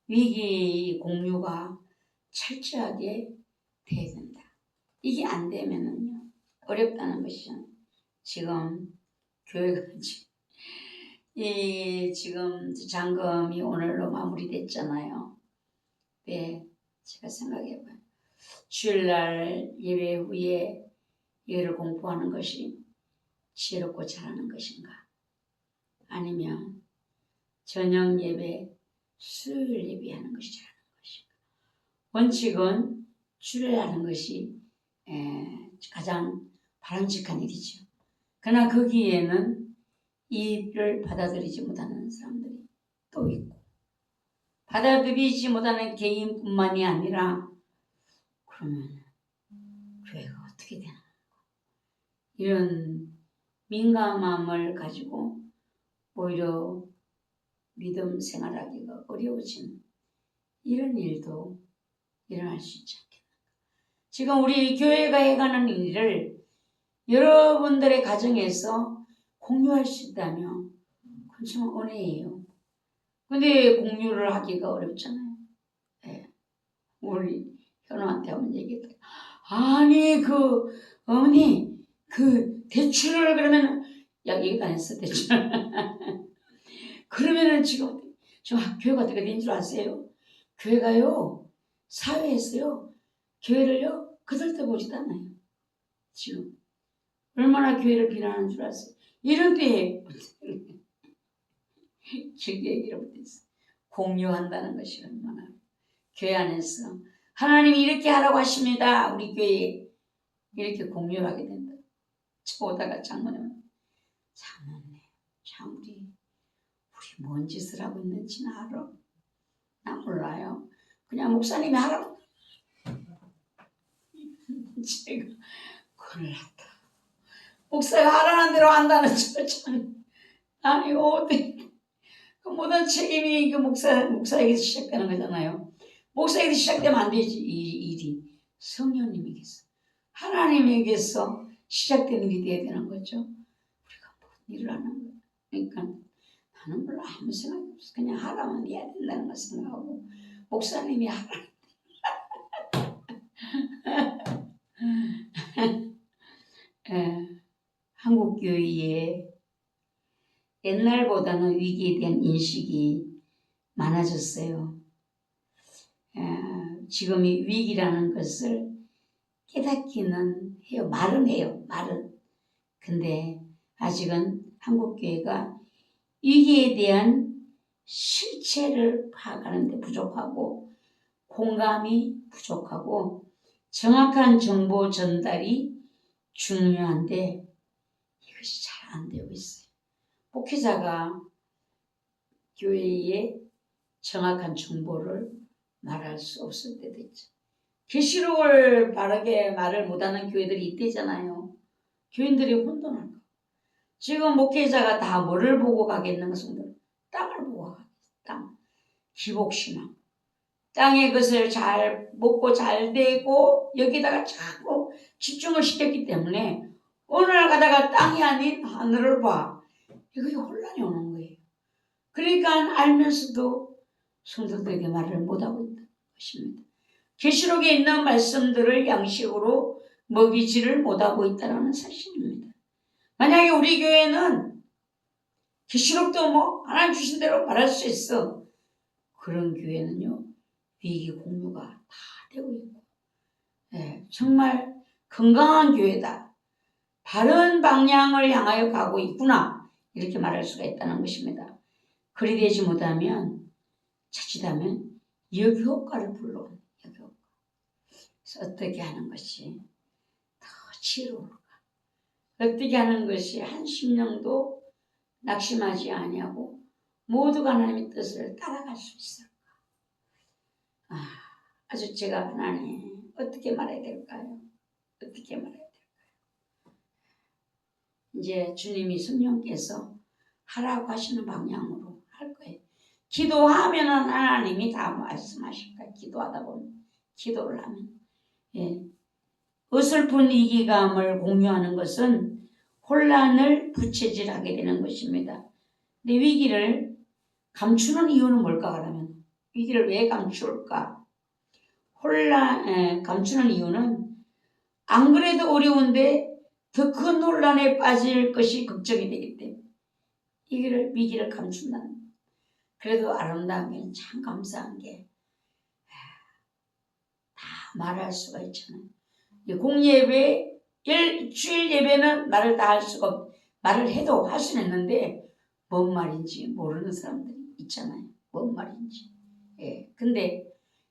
위기 공유가 철저하게 돼야 된다. 이게 안 되면은요 어렵다는 것이죠. 지금 교회가 지금 잔금이 오늘로 마무리됐잖아요. 네, 제가 생각해봐요. 주일날 예배 후에 예를 공부하는 것이 지혜롭고 잘하는 것인가? 아니면 저녁 예배, 수요일 예배하는 것이 잘하는 것인가? 원칙은 주일날 하는 것이 가장 바람직한 일이죠. 그러나 거기에는 이 일을 받아들이지 못하는 사람들이 또 있고, 받아들이지 못하는 개인뿐만이 아니라 그러면 교회가 어떻게 되나, 이런 민감함을 가지고 오히려 믿음 생활하기가 어려워지는 이런 일도 일어날 수 있지 않겠나. 지금 우리 교회가 해가는 일을 여러분들의 가정에서 공유할 수 있다면 그건 정말 은혜예요. 근데 공유를 하기가 어렵잖아요. 네. 우리 현우한테 한번 얘기했더니, 아니 어머니 대출을 그러면 얘기도 안 했어. 대출. 그러면은 지금 교회가 어떻게 된 줄 아세요? 교회가요 사회에서요 교회를요 거들떠보지도 않아요. 지금 얼마나 교회를 비난하는 줄 아세요? 이런 때에 길게 얘기를 못했어. 공유한다는 것이 얼마나 교회 안에서 하나님이 이렇게 하라고 하십니다. 우리 교회에 이렇게 공유를 하게 된다. 오다가 장모님, 참 우리 뭔 짓을 하고 있는지 나 알아? 나 몰라요. 그냥 목사님이 하라고. 제가 큰일 났다. 목사가 하라는 대로 한다는 참. 아니 어떻게 그 모든 책임이 그 목사에게서 시작되는 거잖아요. 목사에게서 시작되면 안 되지. 이 일이 성령님에게서 하나님에게서 시작된 일이 돼야 되는 거죠. 우리가 뭔 일을 하는 거예요. 그러니까 나는 별로 아무 생각이 없어. 그냥 하라면 해야 된다는 걸 생각하고 목사님이 하라. 한국 교회에 옛날보다는 위기에 대한 인식이 많아졌어요. 지금 이 위기라는 것을 깨닫기는 해요. 말은 해요. 말은. 근데 아직은 한국 교회가 위기에 대한 실체를 파악하는 데 부족하고 공감이 부족하고 정확한 정보 전달이 중요한데 이것이 잘 안 되고 있어요. 목회자가 교회에 정확한 정보를 말할 수 없을 때도 있죠. 계시록을 바르게 말을 못하는 교회들이 있대잖아요. 교인들이 혼돈할 거. 지금 목회자가 다 뭐를 보고 가겠는가, 성도들? 땅을 보고 가겠어. 땅. 기복신앙. 땅의 것을 잘 먹고 잘 되고 여기다가 자꾸 집중을 시켰기 때문에 오늘 가다가 땅이 아닌 하늘을 봐. 이거 혼란이 오는 거예요. 그러니까 알면서도 성도들에게 말을 못하고 있는 것입니다. 계시록에 있는 말씀들을 양식으로 먹이지를 못하고 있다는 사실입니다. 만약에 우리 교회는 계시록도 하나님 주신 대로 말할 수 있어. 그런 교회는요 위기 공유가 다 되고 있고, 정말 건강한 교회다. 바른 방향을 향하여 가고 있구나. 이렇게 말할 수가 있다는 것입니다. 그리 되지 못하면 자칫하면 역효과를 불러옵니다. 역효과. 그래서 어떻게 하는 것이 더 지혜로울까? 어떻게 하는 것이 한 심령도 낙심하지 아니하고 모두가 하나님의 뜻을 따라갈 수 있을까? 아주 제가 하나님 어떻게 말해야 될까요? 어떻게 말해야 될까요? 이제 주님이 성령께서 하라고 하시는 방향으로 할 거예요. 기도하면은 하나님이 다 말씀하실 거예요. 기도하다 보면 기도를 하면. 예. 어설픈 위기감을 공유하는 것은 혼란을 부채질하게 되는 것입니다. 근데 위기를 감추는 이유는 뭘까 그러면 위기를 왜 감출까? 감추는 이유는 안 그래도 어려운데 더 큰 혼란에 빠질 것이 걱정이 되기 때문에 위기를 감춘다는 거예요. 그래도 아름다운 게 참 감사한 게 다 말할 수가 있잖아요. 공예배, 주일 예배는 말을 다 할 수가 없, 말을 해도 할 수는 있는데 뭔 말인지 모르는 사람들이 있잖아요. 뭔 말인지. 예. 근데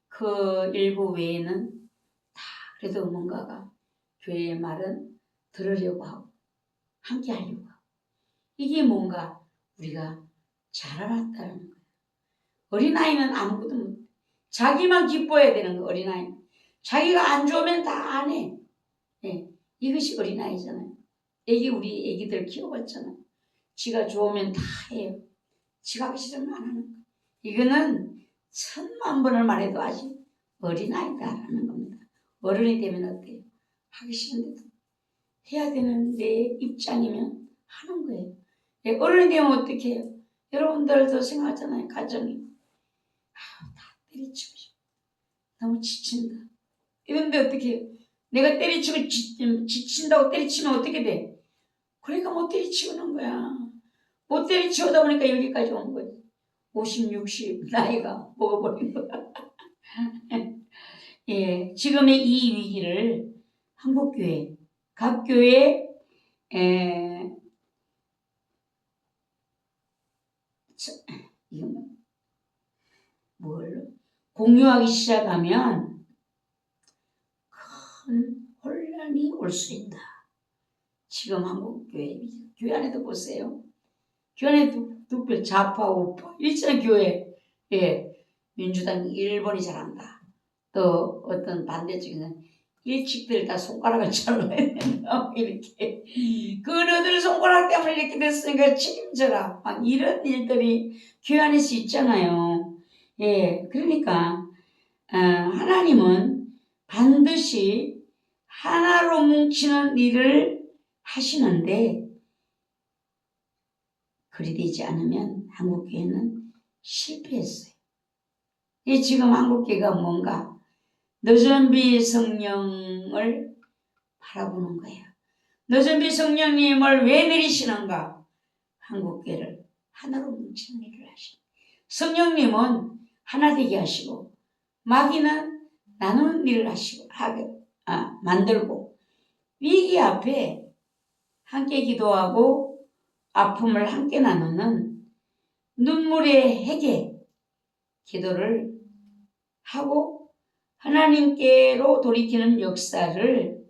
그 일부 외에는 다 그래도 뭔가가 교회의 말은 들으려고 하고 함께 하려고 하고 이게 뭔가 우리가 잘 알았다는 거예요. 어린아이는 아무것도 못 자기만 기뻐해야 되는 거예요. 어린아이는. 자기가 안 좋으면 다 안 해. 예. 이것이 어린아이잖아요. 우리 애기들 키워봤잖아요. 지가 좋으면 다 해요. 지가 하기 싫으면 안 하는 거예요. 이거는 1000만 번을 말해도 아직 어린아이다라는 겁니다. 어른이 되면 어때요? 하기 싫은데도 해야 되는 내 입장이면 하는 거예요. 예, 어른이 되면 어떻게 해요? 여러분들도 생각하잖아요. 가정이. 다 때리치고 싶어. 너무 지친다. 이런데 어떻게 해요? 내가 때리치고 지친다고 때리치면 어떻게 돼? 그러니까 못 때리치우는 거야. 못 때리치우다 보니까 여기까지 온 거지. 50, 60 나이가 먹어버린 거야. 예, 지금의 이 위기를 한국교회, 각 교회 이건 뭘 공유하기 시작하면 큰 혼란이 올 수 있다. 지금 한국교회, 교회 안에도 보세요. 교회 안에도 특별 좌파, 우파, 일치는 교회, 예, 민주당 일본이 잘한다. 또 어떤 반대쪽에는 일찍들 다 손가락을 잘라야 된다. 이렇게. 그너들 손가락 때문에 이렇게 됐으니까 책임져라. 막 이런 일들이 교회 안에서 있잖아요. 예, 그러니까, 하나님은 반드시 하나로 뭉치는 일을 하시는데, 그리 되지 않으면 한국교회는 실패했어요. 지금 한국교회가 뭔가 너전비 성령을 바라보는 거예요. 너전비 성령님을 왜 내리시는가? 한국교회를 하나로 뭉치는 일을 하시고 성령님은 하나 되게 하시고 마귀는 나누는 일을 하시고 만들고 위기 앞에 함께 기도하고 아픔을 함께 나누는 눈물의 회개 기도를 하고 하나님께로 돌이키는 역사를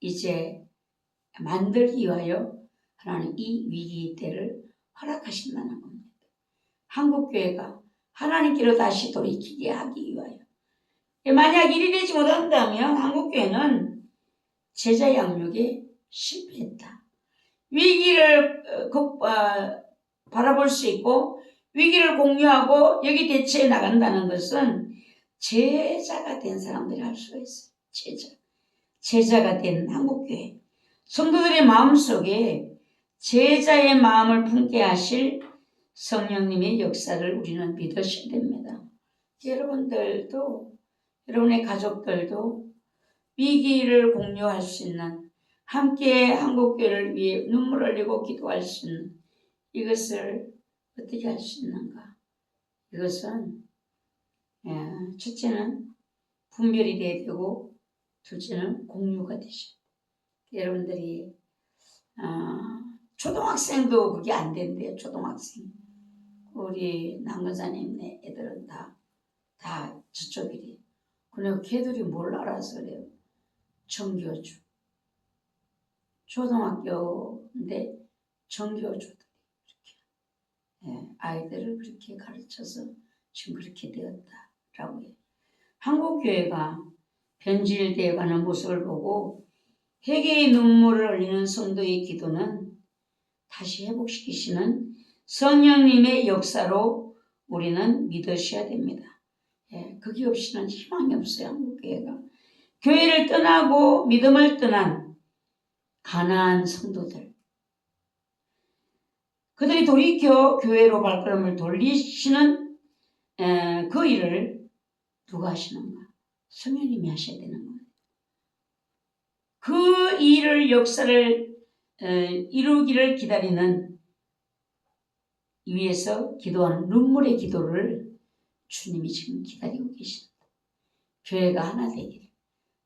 이제 만들기 위하여 하나님 이 위기 때를 허락하신다는 겁니다. 한국교회가 하나님께로 다시 돌이키게 하기 위하여. 만약 일이 되지 못한다면 한국교회는 제자 양육에 실패했다. 위기를 바라볼 수 있고 위기를 공유하고 여기 대처해 나간다는 것은 제자가 된 사람들이 할 수가 있어요. 제자가 된 한국교회. 성도들의 마음속에 제자의 마음을 품게 하실 성령님의 역사를 우리는 믿으셔야 됩니다. 여러분들도 여러분의 가족들도 위기를 공유할 수 있는 함께 한국교회를 위해 눈물을 흘리고 기도할 수 있는 이것을 어떻게 할 수 있는가? 이것은 첫째는 분별이 돼야 되고 둘째는 공유가 되셔야 돼요. 여러분들이 초등학생도 그게 안 된대요. 초등학생. 우리 남근사님 애들은 다 저쪽이래요. 그리고 걔들이 뭘 알아서 그래요. 정교주. 초등학교인데 정교주들이 그렇게 아이들을 그렇게 가르쳐서 지금 그렇게 되었다라고 해요. 한국교회가 변질되어 가는 모습을 보고 회개의 눈물을 흘리는 성도의 기도는 다시 회복시키시는 성령님의 역사로 우리는 믿으셔야 됩니다. 예, 그게 없이는 희망이 없어요. 한국교회가. 교회를 떠나고 믿음을 떠난 가난한 성도들, 그들이 돌이켜 교회로 발걸음을 돌리시는 그 일을 누가 하시는가? 성령님이 하셔야 되는 거예요. 그 일을 역사를 이루기를 기다리는 위에서 기도하는 눈물의 기도를 주님이 지금 기다리고 계십니다. 교회가 하나 되기를.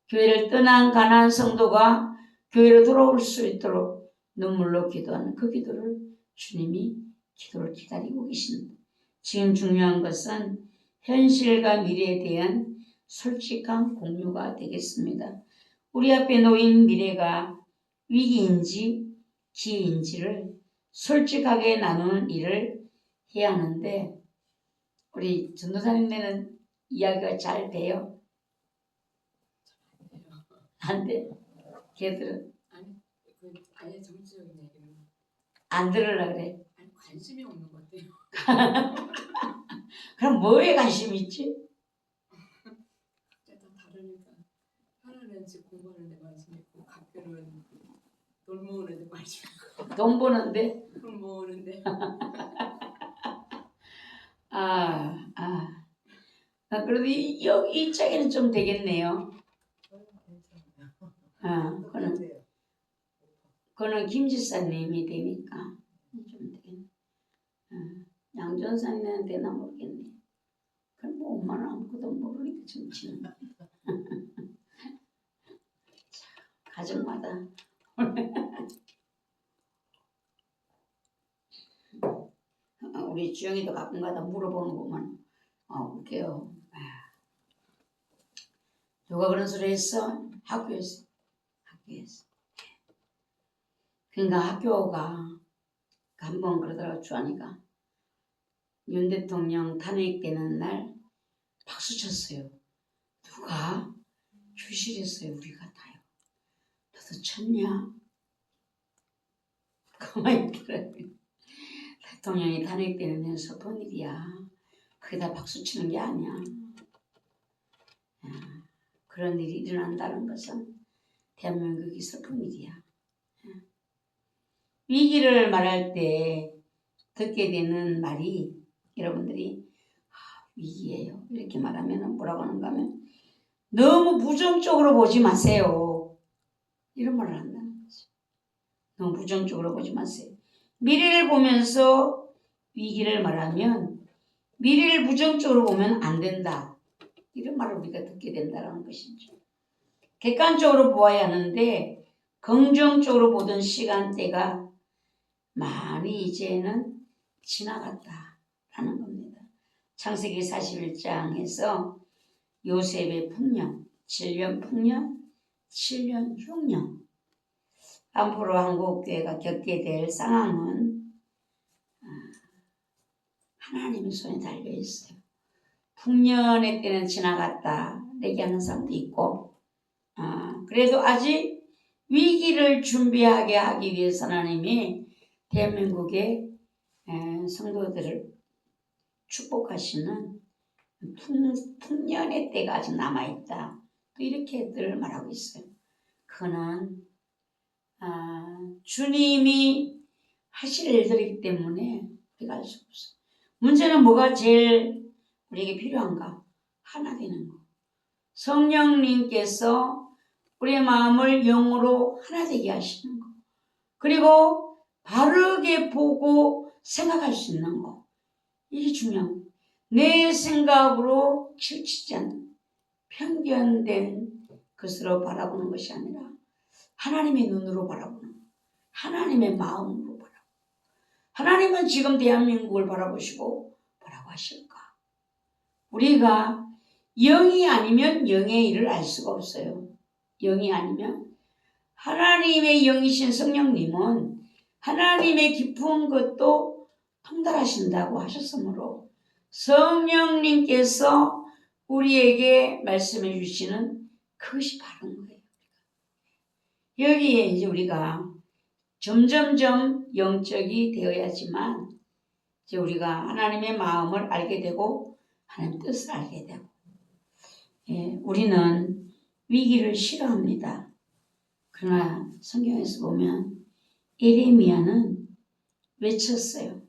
교회를 떠난 가난한 성도가 교회로 돌아올 수 있도록 눈물로 기도하는 그 기도를 주님이 기도를 기다리고 계십니다. 지금 중요한 것은 현실과 미래에 대한 솔직한 공유가 되겠습니다. 우리 앞에 놓인 미래가 위기인지 기회인지를 솔직하게 나누는 일을 해야 하는데 우리 전도사님네는 이야기가 잘 돼요? 안 돼? 걔들은? 아니, 아예 정치적인 얘기는 안 들으려 그래. 아니, 관심이 없는 것 같아요. 그럼 뭐에 관심 있지? 다 다르니까 하나는 집 공부하는 데 관심 있고 학교는 돈 모으는 데 관심 있고 돈 버는데? 돈 모으는데 그래도 이 짝에는 좀 되겠네요. 그거는 김 지사님이 되니까 좀 되겠네. 양전사님은 되나 모르겠네. 그럼 뭐 엄마는 아무것도 모르니까 정치는. 가정마다. 우리 주영이도 가끔가다 물어보는구만. 웃겨요. 누가 그런 소리 했어? 학교에서. 그러니까 학교가 한번 그러더라고 주한이가 윤 대통령 탄핵되는 날 박수 쳤어요. 누가? 교실에서요. 우리가 다요. 너도 쳤냐? 가만히 있더라고요. 대통령이 탄핵되는 날 슬픈 일이야. 그게 다 박수 치는 게 아니야. 그런 일이 일어난다는 것은 대한민국이 슬픈 일이야. 위기를 말할 때 듣게 되는 말이 여러분들이 위기예요. 이렇게 말하면 뭐라고 하는가 하면 너무 부정적으로 보지 마세요. 이런 말을 한다는 거죠. 너무 부정적으로 보지 마세요. 미래를 보면서 위기를 말하면 미래를 부정적으로 보면 안 된다. 이런 말을 우리가 듣게 된다는 것이죠. 객관적으로 보아야 하는데 긍정적으로 보던 시간대가 많이 이제는 지나갔다라는 겁니다. 창세기 41장에서 요셉의 풍년, 7년 풍년, 7년 흉년. 앞으로 한국교회가 겪게 될 상황은 하나님의 손에 달려있어요. 풍년의 때는 지나갔다 얘기하는 사람도 있고 그래도 아직 위기를 준비하게 하기 위해서 하나님이 대한민국의 성도들을 축복하시는 풍년의 때가 아직 남아있다. 또 이렇게들 말하고 있어요. 그거는 주님이 하실 일들이기 때문에 우리가 알 수 없어요. 문제는 뭐가 제일 우리에게 필요한가? 하나 되는 거. 성령님께서 우리의 마음을 영으로 하나 되게 하시는 거. 그리고 바르게 보고 생각할 수 있는 거. 이게 중요한 거. 내 생각으로 치우치지 않는 편견된 것으로 바라보는 것이 아니라 하나님의 눈으로 바라보는 거. 하나님의 마음으로 바라보고. 하나님은 지금 대한민국을 바라보시고 뭐라고 하실까? 우리가 영이 아니면 영의 일을 알 수가 없어요. 영이 아니면 하나님의 영이신 성령님은 하나님의 깊은 것도 통달하신다고 하셨으므로 성령님께서 우리에게 말씀해 주시는 그것이 바른 거예요. 여기에 이제 우리가 점점점 영적이 되어야지만 이제 우리가 하나님의 마음을 알게 되고 하나님 뜻을 알게 되고 우리는 위기를 싫어합니다. 그러나 성경에서 보면 예레미야는 외쳤어요.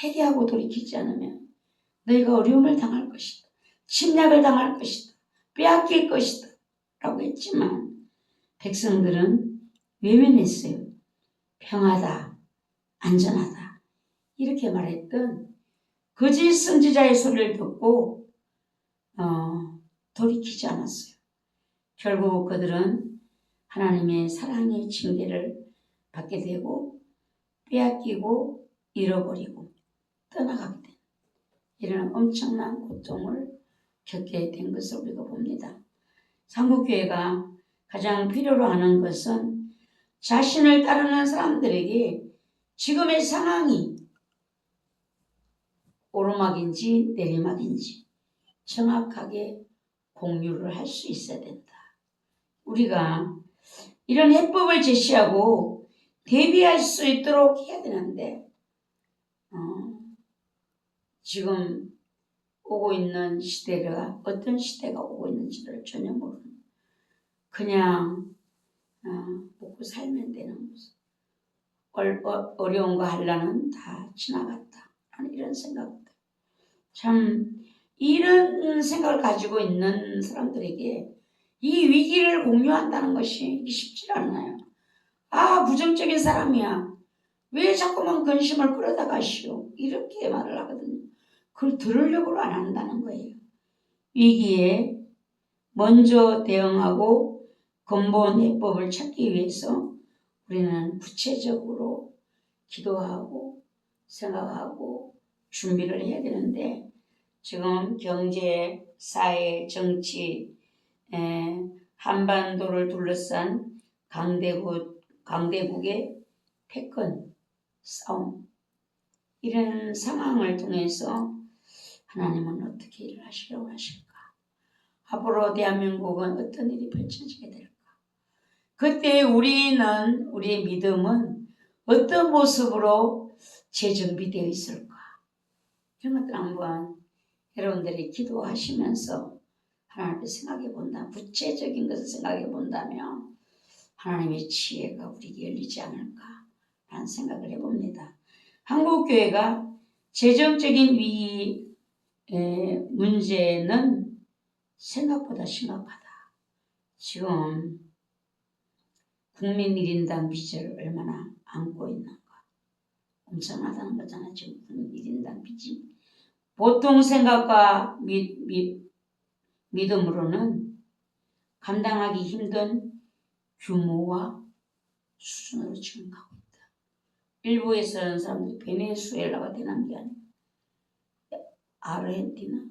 회개하고 돌이키지 않으면 너희가 어려움을 당할 것이다. 침략을 당할 것이다. 빼앗길 것이다. 라고 했지만 백성들은 외면했어요. 평화다. 안전하다. 이렇게 말했던 거짓 선지자의 소리를 듣고 돌이키지 않았어요. 결국 그들은 하나님의 사랑의 징계를 받게 되고 빼앗기고 잃어버리고 떠나가게 된 이런 엄청난 고통을 겪게 된 것을 우리가 봅니다. 한국교회가 가장 필요로 하는 것은 자신을 따르는 사람들에게 지금의 상황이 오르막인지 내리막인지 정확하게 공유를 할 수 있어야 된다. 우리가 이런 해법을 제시하고 대비할 수 있도록 해야 되는데 지금 오고 있는 시대가 어떤 시대가 오고 있는지를 전혀 모르는 그냥 먹고 살면 되는 모습. 어려운 거 하려는 다 지나갔다. 이런 생각들. 참 이런 생각을 가지고 있는 사람들에게 이 위기를 공유한다는 것이 쉽지 않아요. 부정적인 사람이야. 왜 자꾸만 근심을 끌어다 가시오? 이렇게 말을 하거든요. 그걸 들으려고 안 한다는 거예요. 위기에 먼저 대응하고 근본 해법을 찾기 위해서 우리는 구체적으로 기도하고 생각하고 준비를 해야 되는데 지금 경제, 사회, 정치, 한반도를 둘러싼 강대국의 패권, 싸움 이런 상황을 통해서 하나님은 어떻게 일을 하시려고 하실까? 앞으로 대한민국은 어떤 일이 펼쳐지게 될까? 그때 우리의 믿음은 어떤 모습으로 재정비되어 있을까? 이런 것들 한번 여러분들이 기도하시면서 하나님을 생각해 본다. 구체적인 것을 생각해 본다면 하나님의 지혜가 우리에게 열리지 않을까 라는 생각을 해봅니다. 한국교회가 재정적인 위기 문제는 생각보다 심각하다. 지금 국민 1인당 빚을 얼마나 안고 있는가. 엄청나다는 거잖아. 지금 국민 1인당 빚이. 보통 생각과 믿음으로는 감당하기 힘든 규모와 수준으로 지금 가고 있다. 일부에서는 사람들이 베네수엘라가 되는 게 아니고 아르헨티나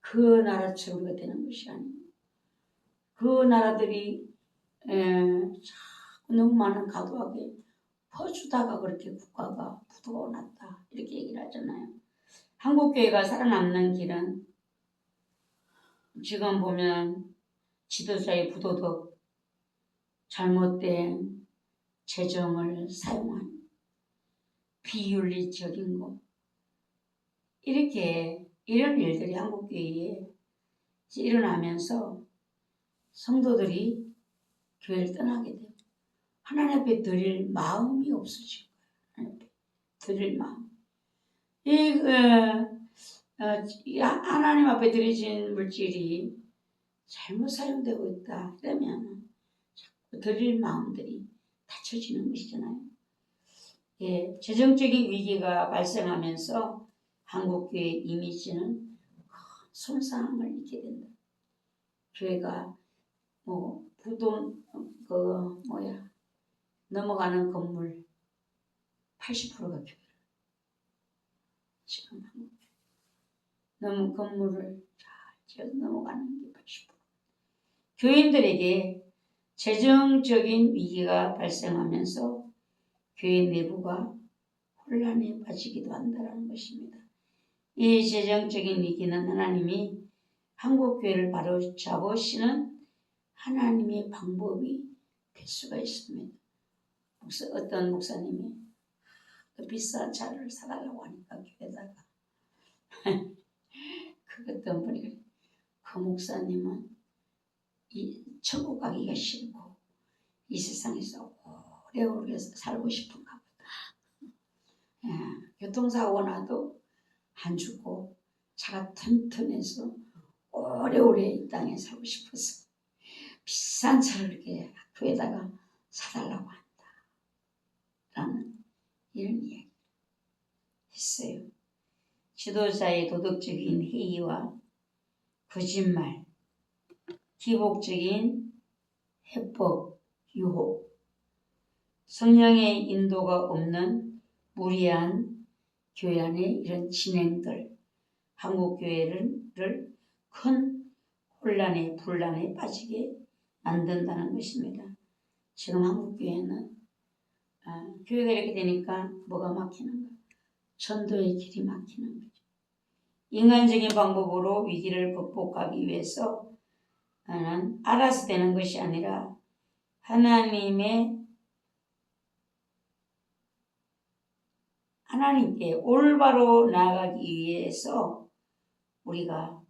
그 나라처럼 우리가 되는 것이 아니고 그 나라들이 자꾸 너무 많은 과도하게 퍼주다가 그렇게 국가가 부도났다 이렇게 얘기를 하잖아요. 한국교회가 살아남는 길은 지금 보면 지도자의 부도덕, 잘못된 재정을 사용한 비윤리적인 것 이런 일들이 한국교회에 일어나면서 성도들이 교회를 떠나게 되고 하나님 앞에 드릴 마음이 없어진 거예요. 하나님 앞에 드릴 마음. 하나님 앞에 드려진 물질이 잘못 사용되고 있다. 이러면 자꾸 드릴 마음들이 닫혀지는 것이잖아요. 재정적인 위기가 발생하면서 한국교회 이미지는 큰 손상을 입게 된다. 교회가 넘어가는 건물 80%가 교회라. 지금 한국교회 건물을 잘 지어서 넘어가는 게 80%. 교인들에게 재정적인 위기가 발생하면서 교회 내부가 혼란에 빠지기도 한다는 것입니다. 이 재정적인 위기는 하나님이 한국교회를 바로 잡으시는 하나님의 방법이 될 수가 있습니다. 어떤 목사님이 비싼 차를 사달라고 하니까 교회에다가 그 어떤 분이 그 그 목사님은 이 천국 가기가 싫고 이 세상에서 오래오래 살고 싶은가 보다. 예, 교통사고 나도 안 죽고 차가 튼튼해서 오래오래 이 땅에 살고 싶어서 비싼 차를 이렇게 교회에다가 사달라고 한다. 라는 이런 이야기 했어요. 지도자의 도덕적인 회의와 거짓말, 기복적인 해법, 유혹, 성령의 인도가 없는 무리한 교회 안의 이런 진행들, 한국 교회를 큰 혼란에 분란에 빠지게 만든다는 것입니다. 지금 한국 교회는 교회가 이렇게 되니까 뭐가 막히는가? 전도의 길이 막히는 거죠. 인간적인 방법으로 위기를 극복하기 위해서 알아서 되는 것이 아니라 하나님께 올바로 나아가기 위해서 우리가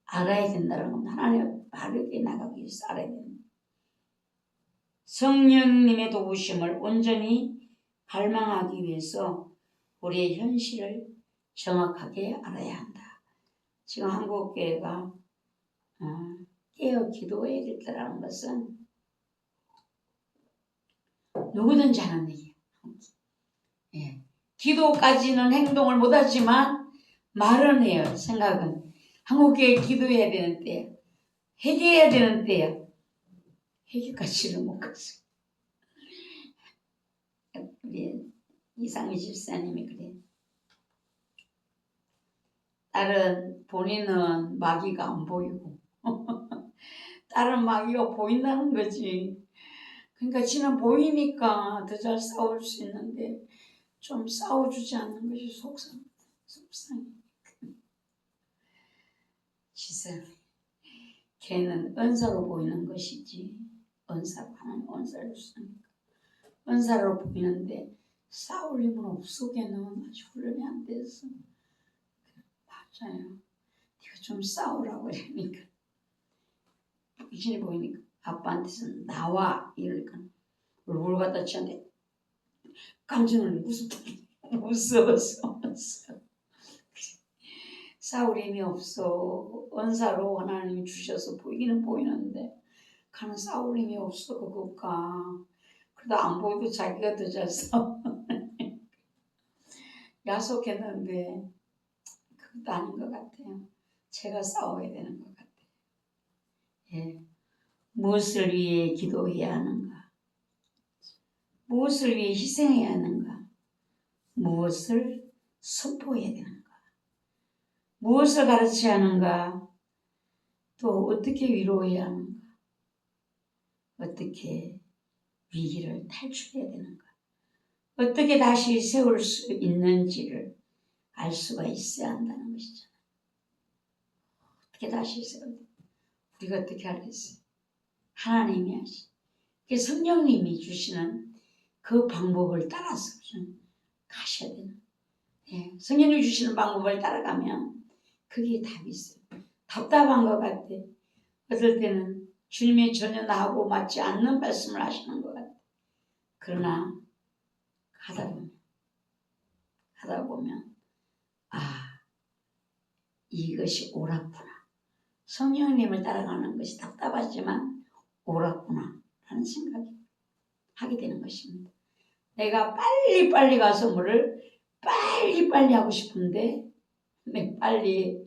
알아야 된다는 겁니다. 하나님 바르게 나가기 위해서 알아야 됩니다. 성령님의 도우심을 온전히 갈망하기 위해서 우리의 현실을 정확하게 알아야 한다. 지금 한국교회가 깨어 기도해야 될 때라는 것은 누구든지 하는 얘기예요. 예. 기도까지는 행동을 못하지만 말은 해요. 생각은. 한국교회 기도해야 되는 때야. 회개해야 되는 때야. 회개까지는 못 갔어요. 우리 이상희 집사님이 그래. 딸은 본인은 마귀가 안 보이고 딸은 마귀가 보인다는 거지. 그러니까 지는 보이니까 더 잘 싸울 수 있는데 좀 싸워주지 않는 것이 속상해. 지선, 걔는 은사로 보이는 것이지 은사로 하나님 은사를 주시니까 은사로 보이는데 싸울 힘은 없어. 걔는 아주 훈련이 안 돼서. 맞아요. 네가 좀 싸우라고 그러니까 귀신이 보이니까 아빠한테서 나와 이러니까 얼굴 갖다 치는데 깜짝 놀래. 무서워서 싸울 힘이 없어. 은사로 하나님이 주셔서 보이기는 보이는데 가는 싸울 힘이 없어. 그것과 그래도 안 보여도 자기가 더 잘 싸워. 야속했는데 그것도 아닌 것 같아요. 제가 싸워야 되는 것 같아요. 예. 무엇을 위해 기도해야 하는가? 무엇을 위해 희생해야 하는가? 무엇을 선포해야 되는가? 무엇을 가르쳐야 하는가? 또 어떻게 위로해야 하는가? 어떻게 위기를 탈출해야 되는가? 어떻게 다시 세울 수 있는지를 알 수가 있어야 한다는 것이잖아요. 어떻게 다시 세워야 돼? 우리가 어떻게 알겠어요? 하나님이 하시. 성령님이 주시는 그 방법을 따라서 좀 가셔야 되는. 예, 성령님이 주시는 방법을 따라가면 그게 답이 있어요. 답답한 것 같아. 어떨 때는 주님이 전혀 나하고 맞지 않는 말씀을 하시는 것 같아. 그러나 하다 보면 이것이 옳았구나. 성령님을 따라가는 것이 답답하지만 옳았구나 라는 생각이 하게 되는 것입니다. 내가 빨리 가서 뭐를 빨리 하고 싶은데 빨리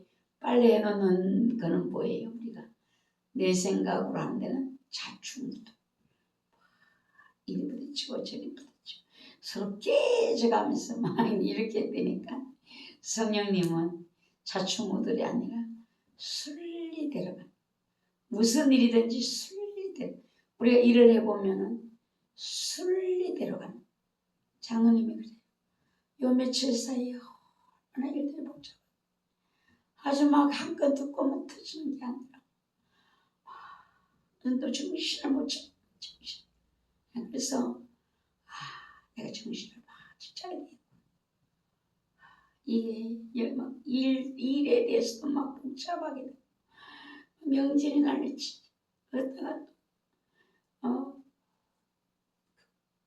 해놓는 거는 뭐예요? 우리가 내 생각으로 하는 데는 자충우도 이리 부딪히고 저리 부딪히고 서로 깨져가면서 막 이렇게 되니까 성령님은 자충우들이 아니라 순리대로 가. 무슨 일이든지 순리대로. 우리가 일을 해보면은 순리대로 가는. 장로님이 그래요. 요 며칠 사이에 얼마나 일들이 복잡해. 아주 막 한 건 듣고 뭐 터지는 게 아니라 또 정신을 못 차려. 그래서 내가 정신을 막 차려야 돼. 이게 막 일에 대해서도 막 복잡하게 돼. 명절이 날을 그랬다가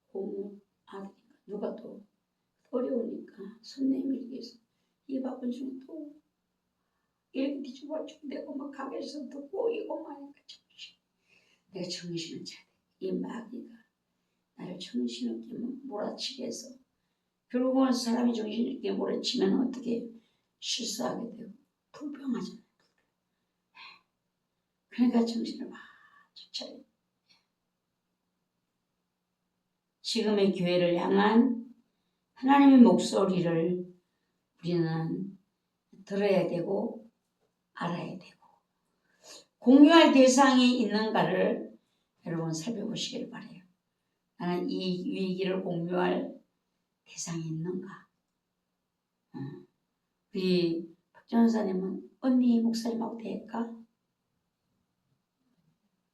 고모 아들이니까 누가 또 어려우니까 손 내밀기 위해서 이 바쁜 중에 또 이렇게 뒤죽박죽되고 막 가게에서도 꼬이고 막 하니까 내가 정신을 차려. 이 마귀가 나를 정신없게 몰아치게 해서 결국은 사람이 정신없게 몰아치면 어떻게 실수하게 되고 불평하잖아요. 그러니까 정신을 막 차려. 지금의 교회를 향한 하나님의 목소리를 우리는 들어야 되고 알아야 되고 공유할 대상이 있는가를 여러분 살펴보시길 바라요. 나는 이 위기를 공유할 대상이 있는가? 우리 박전사님은 언니 목사님하고 될까?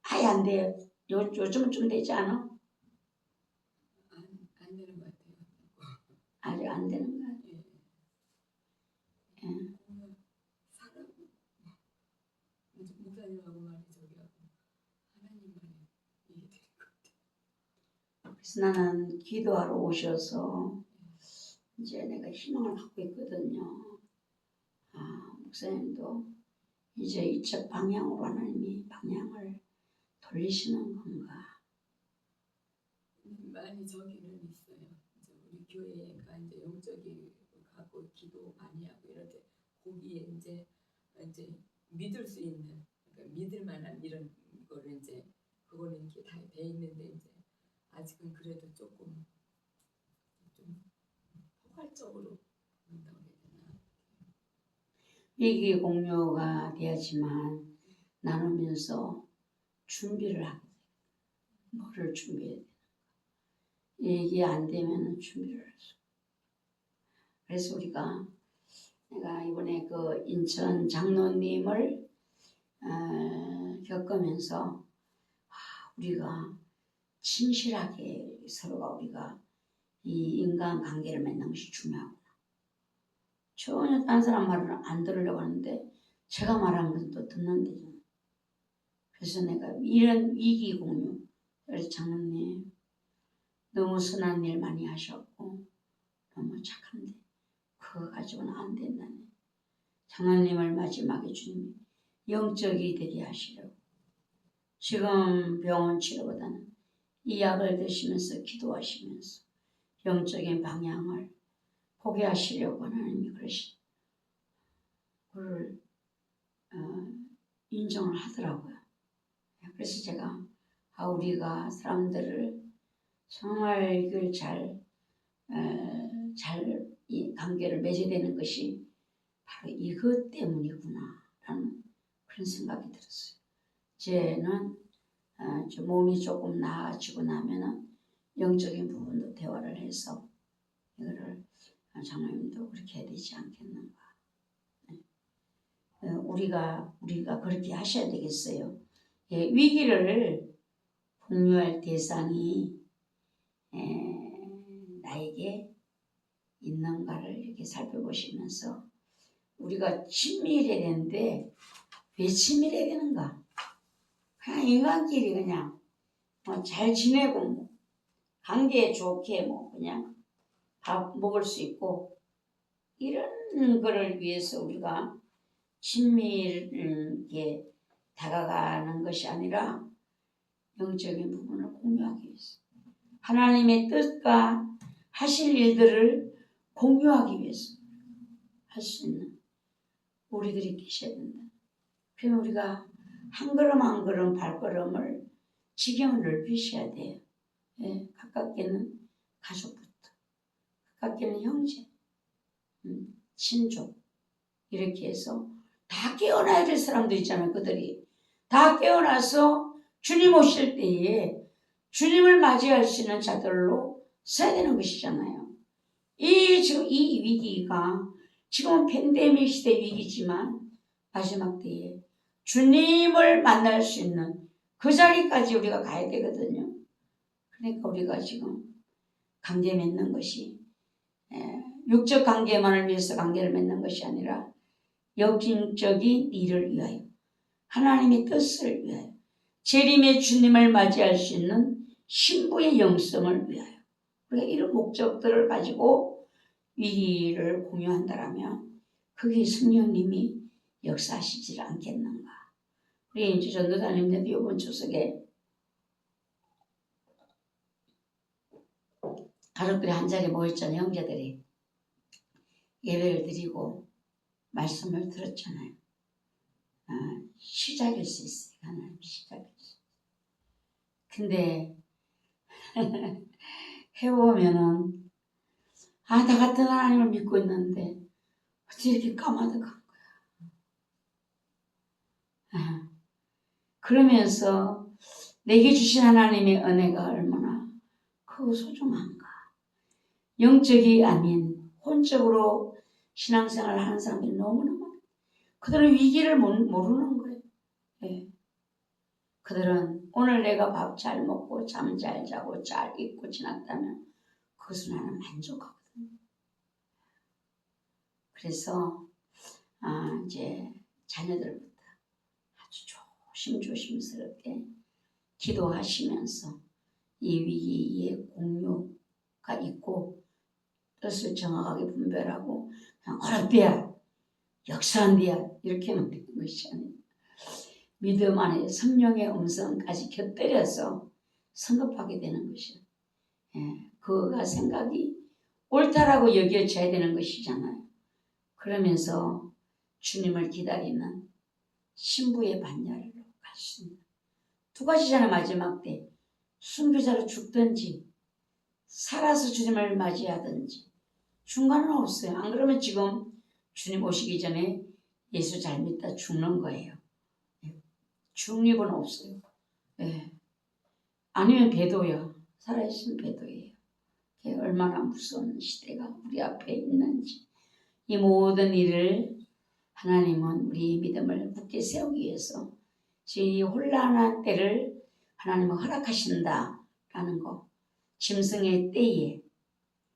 아예 안 돼요. 요즘은 좀 되지 않아? 안 되는 것 같아요. 아직 안 되는 거야. 사람 목사님하고 말이 저기 하고 하나님만이 이게 되는 것 같아요. 그래서 나는 기도하러 오셔서 이제 내가 희망을 갖고 있거든요. 목사님도 이제 이쪽 방향으로 하나님이 방향을 돌리시는 건가? 많이 저기는 있어요. 이제 우리 교회가 이제 영적이 갖고 기도 많이 하고 이럴 때 거기에 이제 믿을 수 있는 그러니까 믿을 만한 이런 거를 이제 그거는 이렇게 다 돼 있는데 이제 아직은 그래도 조금 좀 포괄적으로 본다고 해야 되나? 위기 공유가 되었지만 나누면서 준비를 하게 돼요. 뭐를 준비해야 되는가? 이게 안 되면 준비를 할 수. 그래서 내가 이번에 그 인천 장로님을 겪으면서 우리가 진실하게 서로가 우리가 이 인간관계를 맺는 것이 중요하구나. 전혀 딴 사람 말을 안 들으려고 하는데 제가 말하는 것은 또 듣는 데잖아. 그래서 내가 이런 위기 공유, 그래서 장로님 너무 선한 일 많이 하셨고 너무 착한데 그거 가지고는 안 된다네. 장로님을 마지막에 주님이 영적이 되게 하시려고 지금 병원 치료보다는 이 약을 드시면서 기도하시면서 영적인 방향을 보게 하시려고 하나님이 그를 인정을 하더라고요. 그래서 제가 우리가 사람들을 정말 이걸 이 관계를 맺어야 되는 것이 바로 이것 때문이구나 라는 그런 생각이 들었어요. 이제는 몸이 조금 나아지고 나면은 영적인 부분도 대화를 해서 이거를 장로님도 그렇게 해야 되지 않겠는가. 우리가 그렇게 하셔야 되겠어요. 위기를 공유할 대상이 나에게 있는가를 이렇게 살펴보시면서 우리가 친밀해야 되는데 왜 친밀해야 되는가? 그냥 인간끼리 그냥 잘 지내고 관계 좋게 그냥 밥 먹을 수 있고 이런 거를 위해서 우리가 친밀하게 다가가는 것이 아니라 영적인 부분을 공유하기 위해서 하나님의 뜻과 하실 일들을 공유하기 위해서 할 수 있는 우리들이 계셔야 된다. 그럼 우리가 한 걸음 한 걸음 발걸음을 지경을 넓히셔야 돼요. 가깝게는 가족부터, 가깝게는 형제, 친족 이렇게 해서 다 깨어나야 될 사람도 있잖아요. 그들이 다 깨어나서 주님 오실 때에 주님을 맞이할 수 있는 자들로 서야 되는 것이잖아요. 지금 이 위기가 지금은 팬데믹 시대 위기지만 마지막 때에 주님을 만날 수 있는 그 자리까지 우리가 가야 되거든요. 그러니까 우리가 지금 관계 맺는 것이 육적 관계만을 위해서 관계를 맺는 것이 아니라 영적인 일을 위하여 하나님의 뜻을 위하여 재림의 주님을 맞이할 수 있는 신부의 영성을 위하여 우리가 이런 목적들을 가지고 위기를 공유한다라면 그게 성령님이 역사하시지 않겠는가. 우리 이제 전도사님들도 이번 추석에 가족들이 한 자리에 모였잖아요. 형제들이 예배를 드리고 말씀을 들었잖아요. 시작일 수 있어요. 하나님 시작일 수 있어요. 근데 해보면은 나 같은 하나님을 믿고 있는데 어떻게 이렇게 까마득한 거야. 그러면서 내게 주신 하나님의 은혜가 얼마나 크고 소중한가. 영적이 아닌 혼적으로 신앙생활을 하는 사람들이 너무나 많아요. 그들은 위기를 모르는 거예요. 네. 그들은 오늘 내가 밥 잘 먹고 잠 잘 자고 잘 입고 지났다면 그것은 나는 만족하거든요. 그래서 이제 자녀들부터 아주 조심스럽게 기도하시면서 이 위기의 공유가 있고 뜻을 정확하게 분별하고 그냥 어렵대야 역사한대야 이렇게 하면 되는 것이 아니에요. 믿음 안에 성령의 음성까지 곁들여서 성급하게 되는 것이에요. 그가 생각이 옳다라고 여겨져야 되는 것이잖아요. 그러면서 주님을 기다리는 신부의 반열로 갈 수 있는 두 가지잖아요. 마지막 때 순교자로 죽든지 살아서 주님을 맞이하든지 중간은 없어요. 안 그러면 지금 주님 오시기 전에 예수 잘 믿다 죽는 거예요. 중립은 없어요. 아니면 배도야. 살아있으면 배도예요. 얼마나 무서운 시대가 우리 앞에 있는지. 이 모든 일을 하나님은 우리의 믿음을 굳게 세우기 위해서 이 혼란한 때를 하나님은 허락하신다라는 거. 짐승의 때에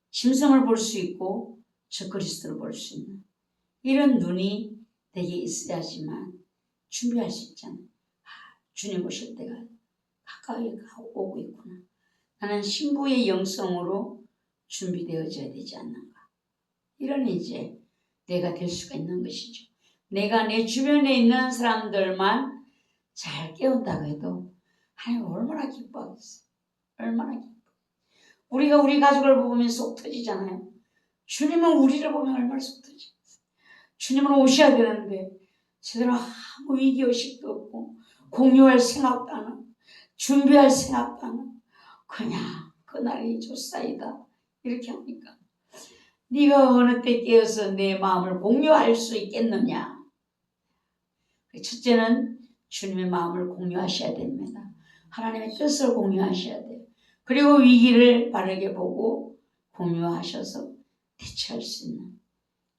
짐승을 볼 수 있고 저 그리스도를 볼 수 있는 이런 눈이 내게 있어야지만 준비할 수 있잖아요. 주님 오실 때가 가까이 오고 있구나. 나는 신부의 영성으로 준비되어져야 되지 않는가. 이런 이제 내가 될 수가 있는 것이죠. 내가 내 주변에 있는 사람들만 잘 깨운다고 해도 하나님 얼마나 기뻐하겠어요. 얼마나 기뻐. 우리가 우리 가족을 보면 속 터지잖아요. 주님은 우리를 보면 얼마나 속 터지겠어요. 주님은 오셔야 되는데 제대로 아무 위기의식도 없고 공유할 생각도 안 하고 준비할 생각도 안 하고 그냥 그날이 좋사이다 이렇게 합니까? 네가 어느 때 깨어서 내 마음을 공유할 수 있겠느냐. 첫째는 주님의 마음을 공유하셔야 됩니다. 하나님의 뜻을 공유하셔야 돼요. 그리고 위기를 바르게 보고 공유하셔서 대처할 수 있는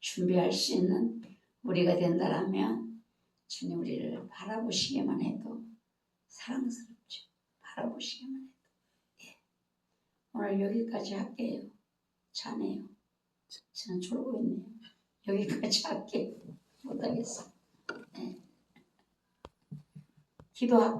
준비할 수 있는 우리가 된다라면 주님 우리를 바라보시기만 해도 사랑스럽죠. 바라보시기만 해도. 오늘 여기까지 할게요. 자네요. 저는 졸고 있네요. 여기까지 할게요. 못하겠어. 기도할까요?